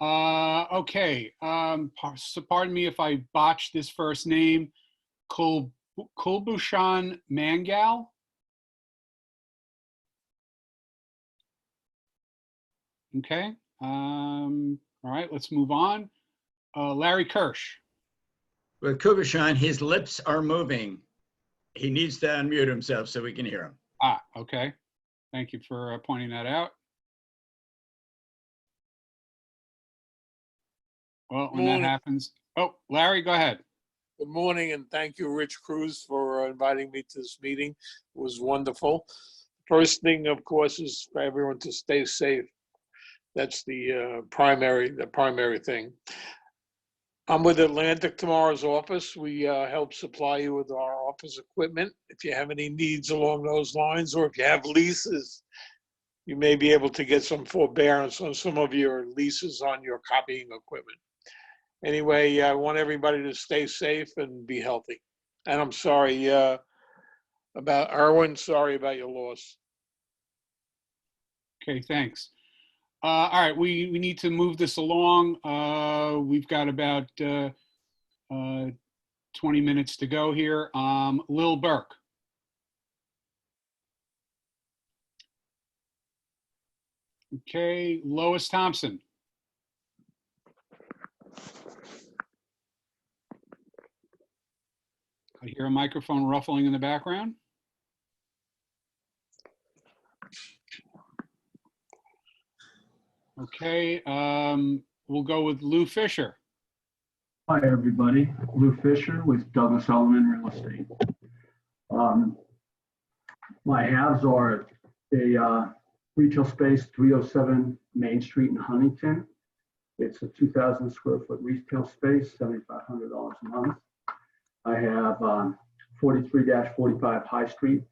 Okay. So pardon me if I botch this first name. Kulbushan Mangal. Okay. All right, let's move on. Larry Kirsch. With Kubishan, his lips are moving. He needs to unmute himself so we can hear him. Ah, okay. Thank you for pointing that out. Well, when that happens, oh, Larry, go ahead. Good morning, and thank you, Rich Cruz, for inviting me to this meeting. It was wonderful. First thing, of course, is for everyone to stay safe. That's the primary thing. I'm with Atlantic Tomorrow's office. We help supply you with our office equipment. If you have any needs along those lines, or if you have leases, you may be able to get some forbearance on some of your leases on your copying equipment. Anyway, I want everybody to stay safe and be healthy. And I'm sorry about Erwin. Sorry about your loss. Okay, thanks. All right, we need to move this along. We've got about 20 minutes to go here. Lil Burke. Okay, Lois Thompson. I hear a microphone ruffling in the background. Okay, we'll go with Lou Fisher. Hi, everybody. Lou Fisher with Douglas Elliman Real Estate. My halves are a retail space, 307 Main Street in Huntington. It's a 2,000 square foot retail space, $7,500 a month. I have 43-45 High Street,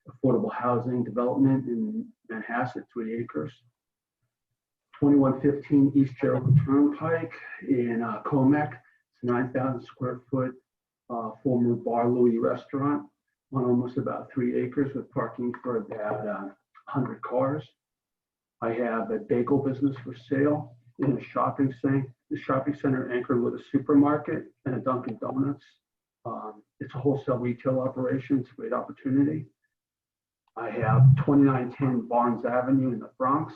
affordable housing development in Manhasset, 3 acres. 2115 East Jericho Turnpike in Comac. It's a 9,000 square foot former Bar Louie restaurant on almost about 3 acres with parking for about 100 cars. I have a bagel business for sale in a shopping center anchored with a supermarket and a Dunkin' Donuts. It's a wholesale retail operation. It's a great opportunity. I have 2910 Barnes Avenue in the Bronx.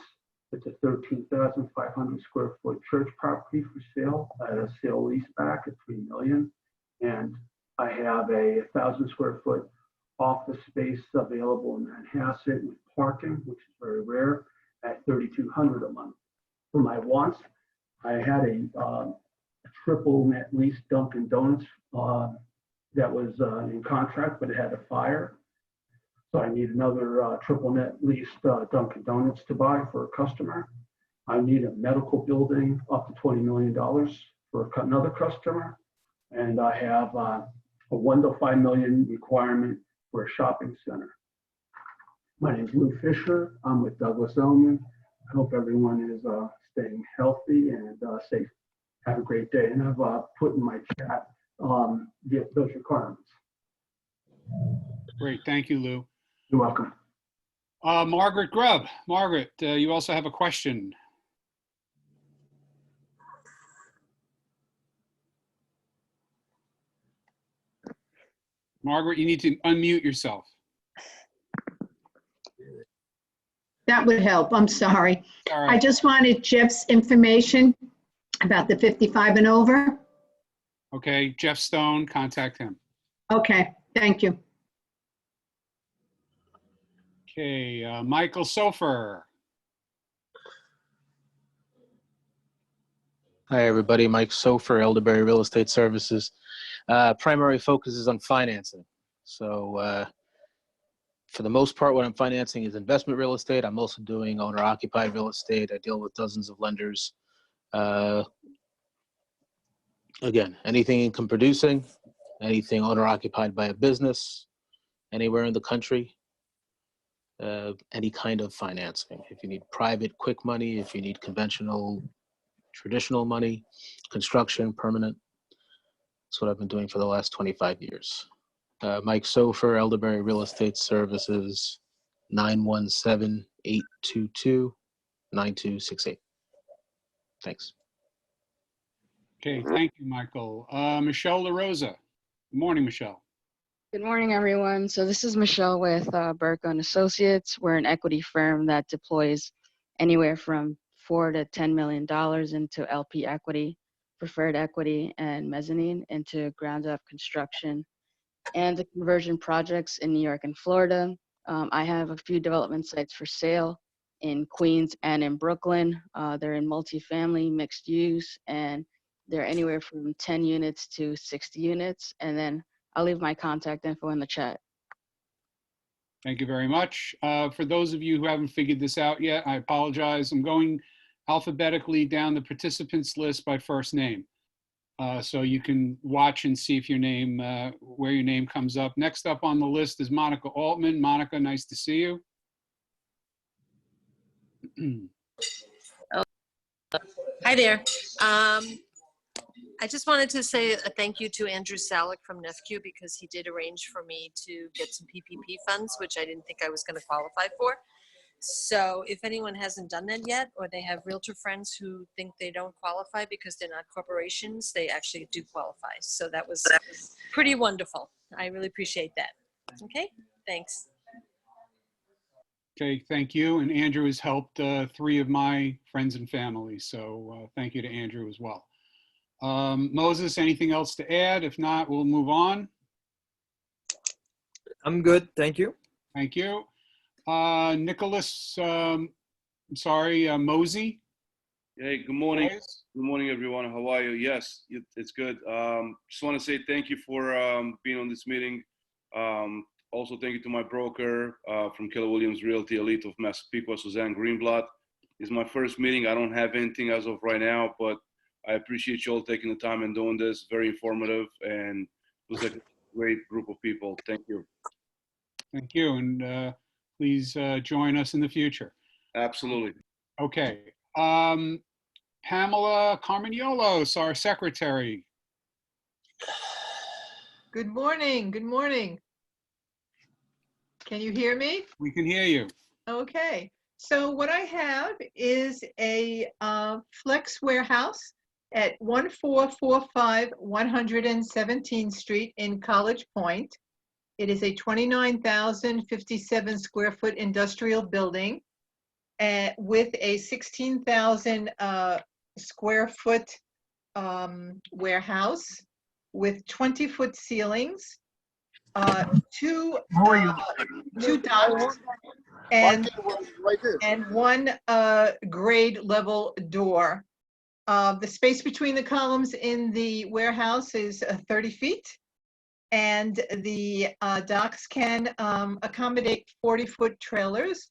It's a 13,500 square foot church property for sale at a sale leaseback at $3 million. And I have a 1,000 square foot office space available in Manhasset with parking, which is very rare, at $3,200 a month. For my wants, I had a triple net lease Dunkin' Donuts that was in contract, but it had a fire. So I need another triple net leased Dunkin' Donuts to buy for a customer. I need a medical building up to $20 million for another customer. And I have a $1 to $5 million requirement for a shopping center. My name is Lou Fisher. I'm with Douglas Elliman. I hope everyone is staying healthy and safe. Have a great day. And I've put in my chat those requirements. Great, thank you, Lou. You're welcome. Margaret Grubb. Margaret, you also have a question. Margaret, you need to unmute yourself. That would help. I'm sorry. All right. I just wanted Jeff's information. About the 55 and over? Okay, Jeff Stone, contact him. Okay, thank you. Okay, Michael Sofer. Hi, everybody. Mike Sofer, Elderberry Real Estate Services. Primary focus is on financing. So for the most part, what I'm financing is investment real estate. I'm also doing owner-occupied real estate. I deal with dozens of lenders. Again, anything income producing, anything owner-occupied by a business, anywhere in the country, any kind of financing. If you need private, quick money, if you need conventional, traditional money, construction, permanent. That's what I've been doing for the last 25 years. Mike Sofer, Elderberry Real Estate Services, 917-822-9268. Thanks. Okay, thank you, Michael. Michelle LaRosa. Good morning, Michelle. Good morning, everyone. So this is Michelle with Burko and Associates. We're an equity firm that deploys anywhere from $4 to $10 million into LP equity, preferred equity, and mezzanine into ground-up construction and the conversion projects in New York and Florida. I have a few development sites for sale in Queens and in Brooklyn. They're in multifamily, mixed use, and they're anywhere from 10 units to 60 units. And then I'll leave my contact info in the chat. Thank you very much. For those of you who haven't figured this out yet, I apologize. I'm going alphabetically down the participants list by first name. So you can watch and see if your name, where your name comes up. Next up on the list is Monica Altman. Monica, nice to see you. Hi there. I just wanted to say a thank you to Andrew Salick from NEFCU because he did arrange for me to get some PPP funds, which I didn't think I was going to qualify for. So if anyone hasn't done that yet, or they have realtor friends who think they don't qualify because they're not corporations, they actually do qualify. So that was pretty wonderful. I really appreciate that. Okay, thanks. Okay, thank you. And Andrew has helped 3 of my friends and family. So thank you to Andrew as well. Moses, anything else to add? If not, we'll move on. I'm good, thank you. Thank you. Nicholas, Mosey. Hey, good morning. Good morning, everyone. How are you? Yes, it's good. Just want to say thank you for being on this meeting. Also, thank you to my broker from Keller Williams Realty Elite of Massapequa, Suzanne Greenblatt. It's my first meeting. I don't have anything as of right now, but I appreciate you all taking the time and doing this. Very informative, and it was like a great group of people. Thank you. Thank you, and please join us in the future. Absolutely. Okay. Pamela Carmagnolos, our secretary. Good morning. Good morning. Can you hear me? We can hear you. Okay. So what I have is a flex warehouse at 1445 117th Street in College Point. It is a 29,057 square foot industrial building with a 16,000 square foot warehouse with 20-foot ceilings, two docks, and one grade level door. The space between the columns in the warehouse is 30 feet. And the docks can accommodate 40-foot trailers.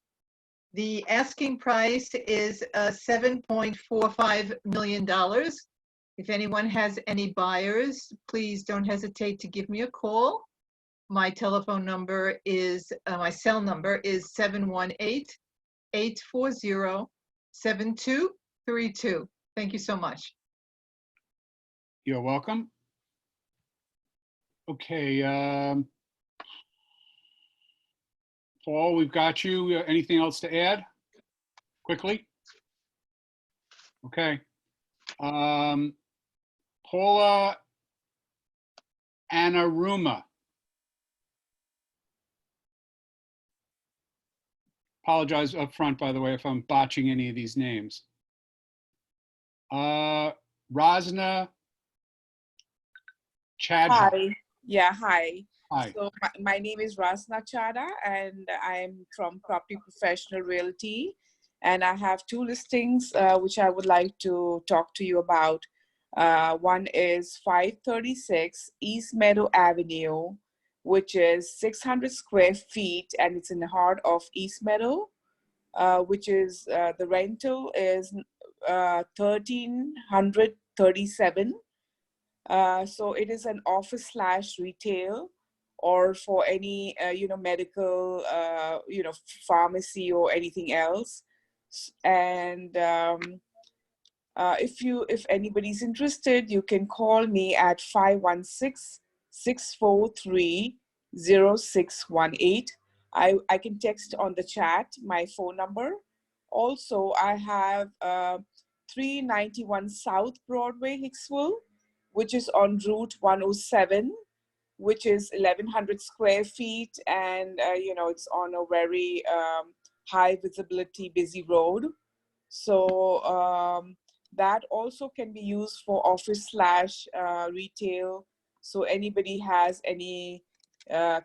The asking price is $7.45 million. If anyone has any buyers, please don't hesitate to give me a call. My telephone number is, my cell number is 718-840-7232. Thank you so much. You're welcome. Okay, Paul, we've got you. Anything else to add? Quickly? Okay. Paula Anaruma. Apologize up front, by the way, if I'm botching any of these names. Rosna Chadha. Hi. Yeah, hi. Hi. So my name is Rasna Chada and I'm from Property Professional Realty. And I have two listings which I would like to talk to you about. One is 536 East Meadow Avenue, which is 600 square feet and it's in the heart of East Meadow, which is the rental is 1,337. So it is an office slash retail or for any, medical, pharmacy or anything else. And if anybody's interested, you can call me at 516-643-0618. I can text on the chat my phone number. Also, I have 391 South Broadway, Hicksville, which is on Route 107, which is 1,100 square feet. And, it's on a very high visibility, busy road. So that also can be used for office slash retail. So anybody has any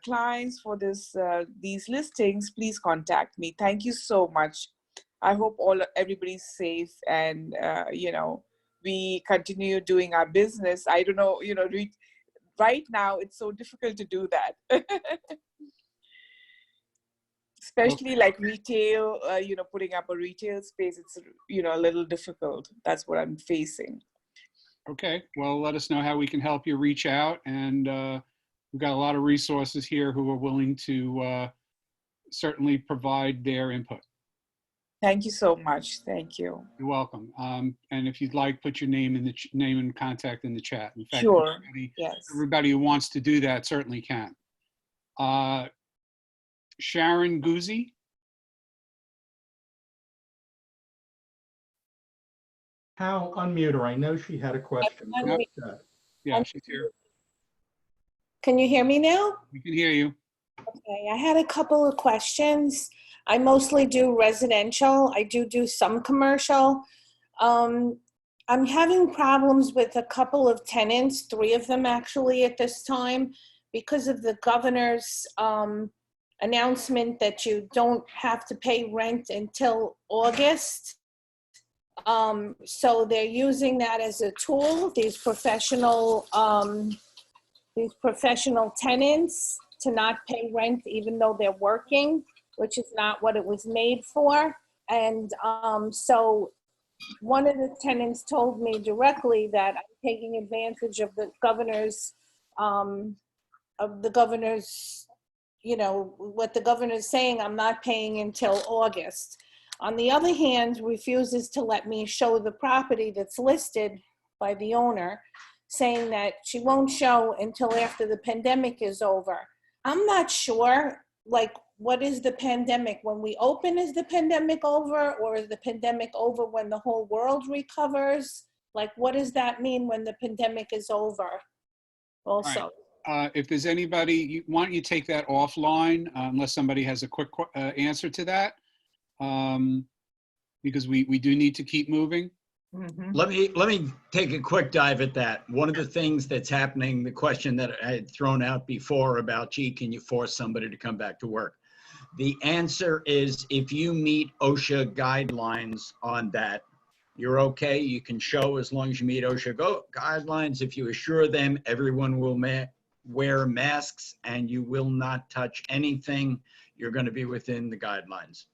clients for these listings, please contact me. Thank you so much. I hope everybody's safe and, we continue doing our business. I don't know, right now it's so difficult to do that. Especially like retail, putting up a retail space, it's, a little difficult. That's what I'm facing. Okay, well, let us know how we can help you reach out. And we've got a lot of resources here who are willing to certainly provide their input. Thank you so much. Thank you. You're welcome. And if you'd like, put your name in the name and contact in the chat. In fact, sure. Yes. Everybody who wants to do that certainly can. Sharon Guzzi. Hal, unmute her. I know she had a question. Yeah, she's here. Can you hear me now? We can hear you. Okay, I had a couple of questions. I mostly do residential. I do some commercial. I'm having problems with a couple of tenants, 3 of them actually at this time, because of the governor's announcement that you don't have to pay rent until August. So they're using that as a tool, these professional tenants, to not pay rent even though they're working, which is not what it was made for. And so one of the tenants told me directly that I'm taking advantage of the governor's, what the governor's saying, I'm not paying until August. On the other hand, refuses to let me show the property that's listed by the owner, saying that she won't show until after the pandemic is over. I'm not sure, like, what is the pandemic? When we open, is the pandemic over? Or is the pandemic over when the whole world recovers? Like, what does that mean when the pandemic is over also? Right. If there's anybody, why don't you take that offline unless somebody has a quick answer to that? Because we do need to keep moving. Mm-hmm. Let me take a quick dive at that. One of the things that's happening, the question that I had thrown out before about, gee, can you force somebody to come back to work? The answer is, if you meet OSHA guidelines on that, you're okay. You can show as long as you meet OSHA guidelines. If you assure them everyone will wear masks and you will not touch anything, you're going to be within the guidelines.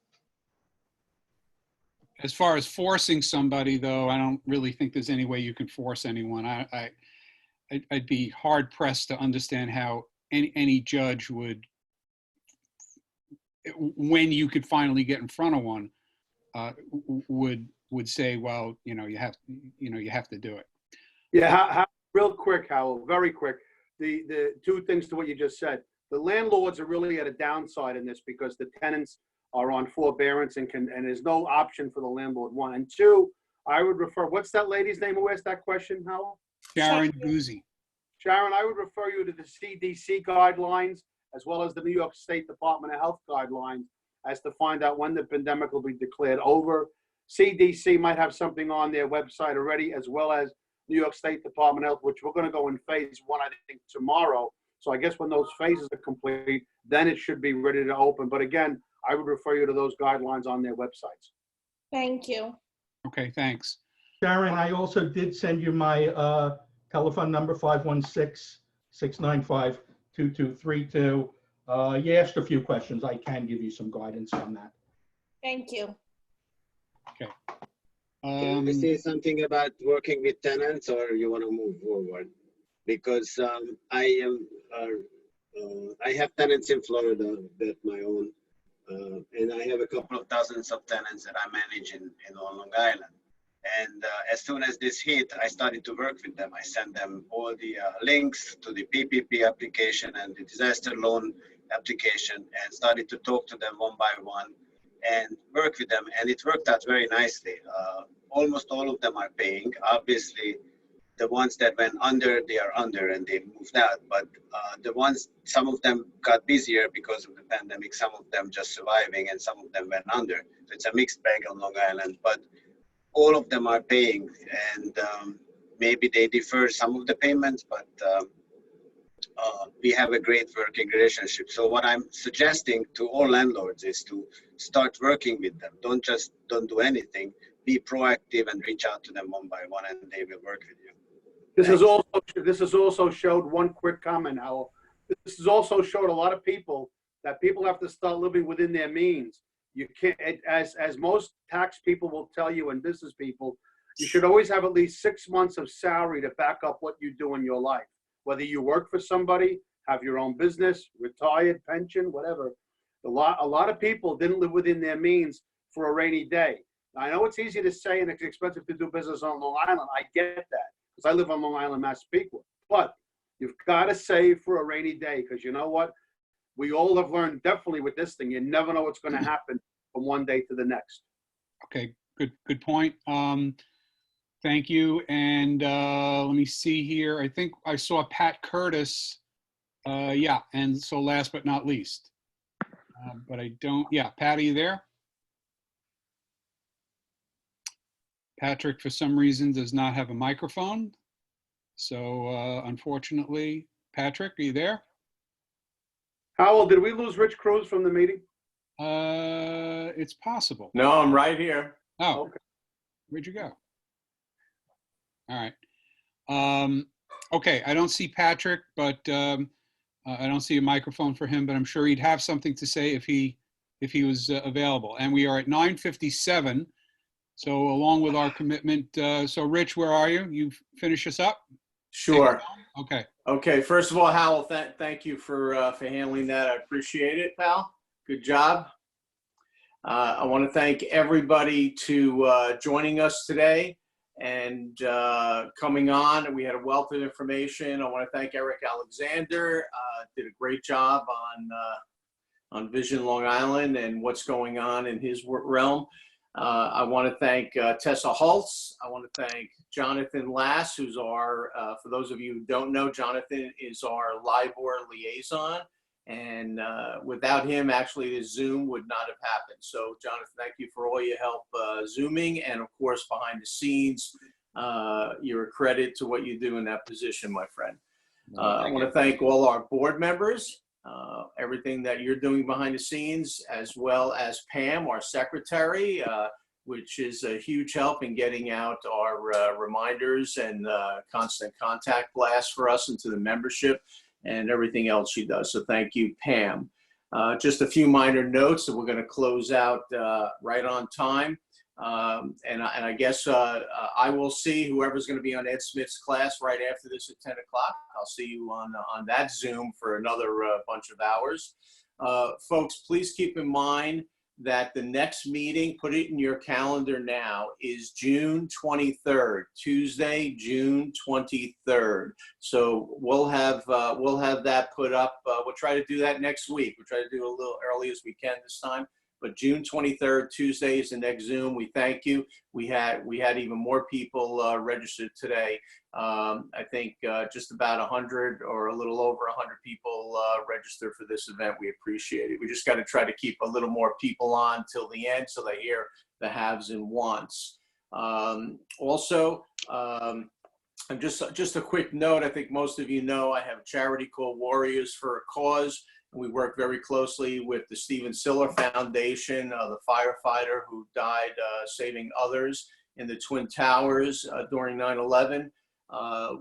As far as forcing somebody, though, I don't really think there's any way you can force anyone. I'd be hard pressed to understand how any judge would, when you could finally get in front of one, would say, well, you have to do it. Yeah, real quick, Howell, very quick. The 2 things to what you just said. The landlords are really at a downside in this because the tenants are on forbearance and there's no option for the landlord, 1. And 2, I would refer, what's that lady's name who asked that question, Howell? Sharon Guzzi. Sharon, I would refer you to the CDC guidelines as well as the New York State Department of Health guidelines as to find out when the pandemic will be declared over. CDC might have something on their website already, as well as New York State Department of Health, which we're going to go in phase 1, I think, tomorrow. So I guess when those phases are complete, then it should be ready to open. But again, I would refer you to those guidelines on their websites. Thank you. Okay, thanks. Sharon, I also did send you my telephone number, 516-695-2232. You asked a few questions. I can give you some guidance on that. Thank you. Okay. Can I say something about working with tenants, or you want to move forward? Because I have tenants in Florida that my own, and I have a couple of thousands of tenants that I manage in Long Island. And as soon as this hit, I started to work with them. I sent them all the links to the PPP application and the disaster loan application, and started to talk to them one by one and work with them. And it worked out very nicely. Almost all of them are paying. Obviously, the ones that went under, they are under and they moved out. But the ones, some of them got busier because of the pandemic, some of them just surviving, and some of them went under. So it's a mixed bag on Long Island. But all of them are paying, and maybe they defer some of the payments, but we have a great working relationship. So what I'm suggesting to all landlords is to start working with them. Don't do anything. Be proactive and reach out to them one by one, and they will work with you. This has also showed, one quick comment, Howell. This has also showed a lot of people that people have to start living within their means. You can't, as most tax people will tell you and business people, you should always have at least 6 months of salary to back up what you do in your life. Whether you work for somebody, have your own business, retired, pension, whatever. A lot of people didn't live within their means for a rainy day. Now, I know it's easy to say and it's expensive to do business on Long Island. I get that because I live on Long Island, Massapequa. But you've got to save for a rainy day, because you know what? We all have learned, definitely with this thing, you never know what's going to happen from one day to the next. Okay, good point. Thank you. And let me see here. I think I saw Pat Curtis. Yeah, and so last but not least. But I don't, yeah, Pat, are you there? Patrick, for some reason, does not have a microphone. So unfortunately, Patrick, are you there? Howell, did we lose Rich Cruz from the meeting? It's possible. No, I'm right here. Oh, okay. Where'd you go? All right. Okay, I don't see Patrick, but I don't see a microphone for him, but I'm sure he'd have something to say if he was available. And we are at 9:57. So along with our commitment, so Rich, where are you? You finish us up? Sure. Okay. Okay. First of all, Howell, thank you for handling that. I appreciate it, pal. Good job. I want to thank everybody to joining us today and coming on. We had a wealth of information. I want to thank Eric Alexander. Did a great job on Vision Long Island and what's going on in his realm. I want to thank Tessa Holtz. I want to thank Jonathan Lass, who's our, for those of you who don't know, Jonathan is our LIBOR liaison. And without him, actually, this Zoom would not have happened. So, Jonathan, thank you for all your help Zooming. And, of course, behind the scenes, you're a credit to what you do in that position, my friend. I want to thank all our board members, everything that you're doing behind the scenes, as well as Pam, our secretary, which is a huge help in getting out our reminders and constant contact blasts for us into the membership and everything else she does. So thank you, Pam. Just a few minor notes that we're going to close out right on time. And I guess I will see whoever's going to be on Ed Smith's class right after this at 10 o'clock. I'll see you on that Zoom for another bunch of hours. Folks, please keep in mind that the next meeting, put it in your calendar now, is June 23rd, Tuesday, June 23rd. So we'll have that put up. We'll try to do that next week. We'll try to do it a little early as we can this time. But June 23rd, Tuesday is the next Zoom. We thank you. We had even more people registered today. I think just about 100 or a little over 100 people registered for this event. We appreciate it. We just got to try to keep a little more people on till the end so they hear the haves and wants. Also, And just a quick note, I think most of you know I have a charity called Warriors for a Cause. And we work very closely with the Stephen Siller Foundation, the firefighter who died saving others in the Twin Towers during 9/11.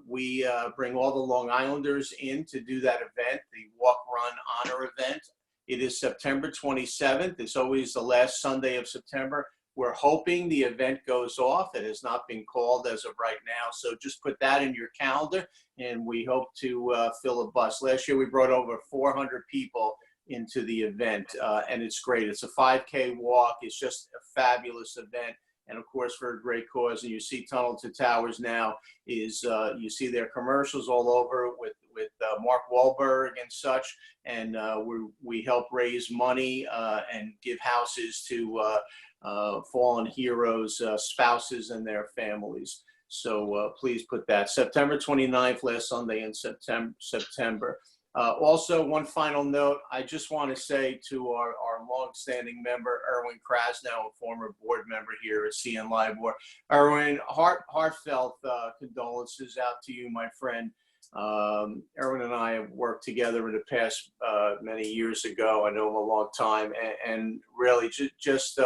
We bring all the Long Islanders in to do that event, the Walk, Run, Honor event. It is September 27th. It's always the last Sunday of September. We're hoping the event goes off. It has not been called as of right now. So just put that in your calendar, and we hope to fill a bus. Last year, we brought over 400 people into the event, and it's great. It's a 5K walk. It's just a fabulous event. And of course, for a great cause. And you see Tunnel to Towers now is, you see their commercials all over with Mark Wahlberg and such. And we help raise money and give houses to fallen heroes, spouses and their families. So please put that. September 29th, last Sunday in September. Also, one final note, I just want to say to our longstanding member, Erwin Krasnow, a former board member here at CNLIBOR. Erwin, heartfelt condolences out to you, my friend. Erwin and I have worked together in the past many years ago. I know him a long time, and really just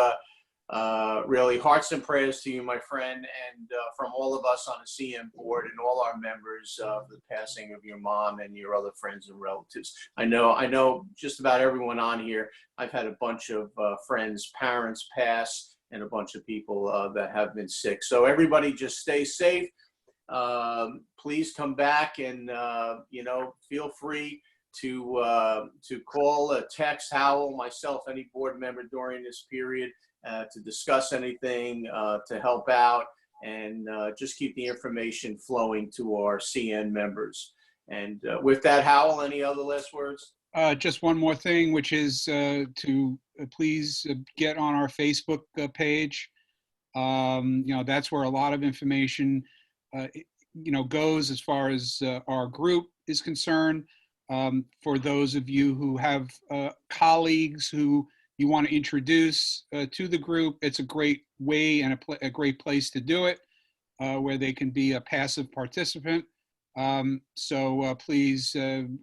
really hearts and prayers to you, my friend, and from all of us on the CN board and all our members of the passing of your mom and your other friends and relatives. I know just about everyone on here. I've had a bunch of friends, parents pass, and a bunch of people that have been sick. So everybody just stay safe. Please come back and, feel free to call, text Howell, myself, any board member during this period to discuss anything, to help out, and just keep the information flowing to our CN members. And with that, Howell, any other last words? Just one more thing, which is to please get on our Facebook page. That's where a lot of information goes as far as our group is concerned. For those of you who have colleagues who you want to introduce to the group, it's a great way and a great place to do it, where they can be a passive participant. So please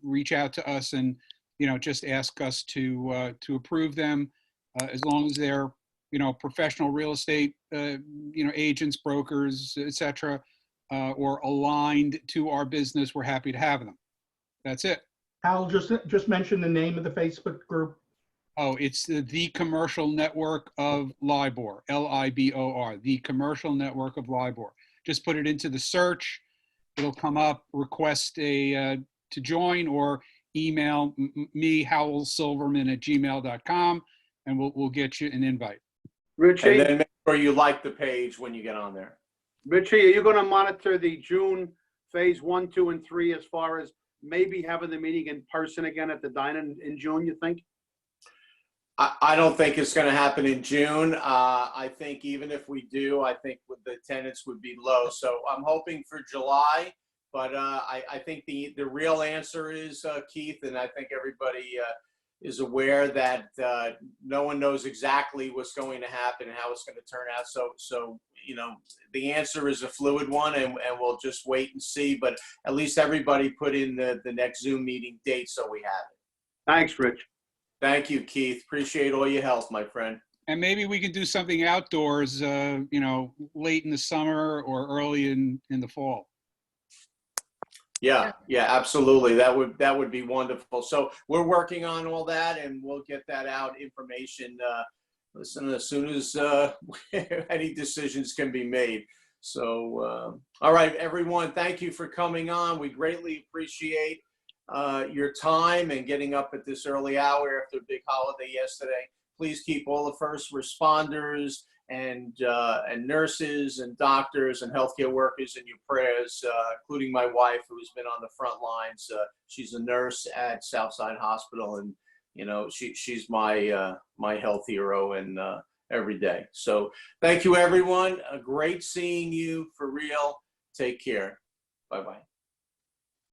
reach out to us and just ask us to approve them, as long as they're professional real estate agents, brokers, etc., or aligned to our business. We're happy to have them. That's it. Hal, just mention the name of the Facebook group. Oh, it's the Commercial Network of LIBOR, LIBOR, the Commercial Network of LIBOR. Just put it into the search. It'll come up. Request to join, or email me, howellsilverman@gmail.com, and we'll get you an invite. Richie? And then make sure you like the page when you get on there. Richie, are you going to monitor the June phase 1, 2, and 3 as far as maybe having the meeting in person again at the Dine in June, you think? I don't think it's going to happen in June. I think even if we do, I think the attendance would be low. So I'm hoping for July, but I think the real answer is, Keith, and I think everybody is aware that no one knows exactly what's going to happen and how it's going to turn out. So the answer is a fluid one, and we'll just wait and see. But at least everybody put in the next Zoom meeting date, so we have it. Thanks, Rich. Thank you, Keith. Appreciate all your help, my friend. And maybe we can do something outdoors, late in the summer or early in the fall. Yeah, absolutely. That would be wonderful. So we're working on all that, and we'll get that out information. Listen, as soon as any decisions can be made. So, all right, everyone, thank you for coming on. We greatly appreciate your time and getting up at this early hour after a big holiday yesterday. Please keep all the first responders and nurses and doctors and healthcare workers in your prayers, including my wife, who has been on the front lines. She's a nurse at Southside Hospital, and she's my my health hero and every day. So thank you, everyone. Great seeing you for real. Take care. Bye-bye.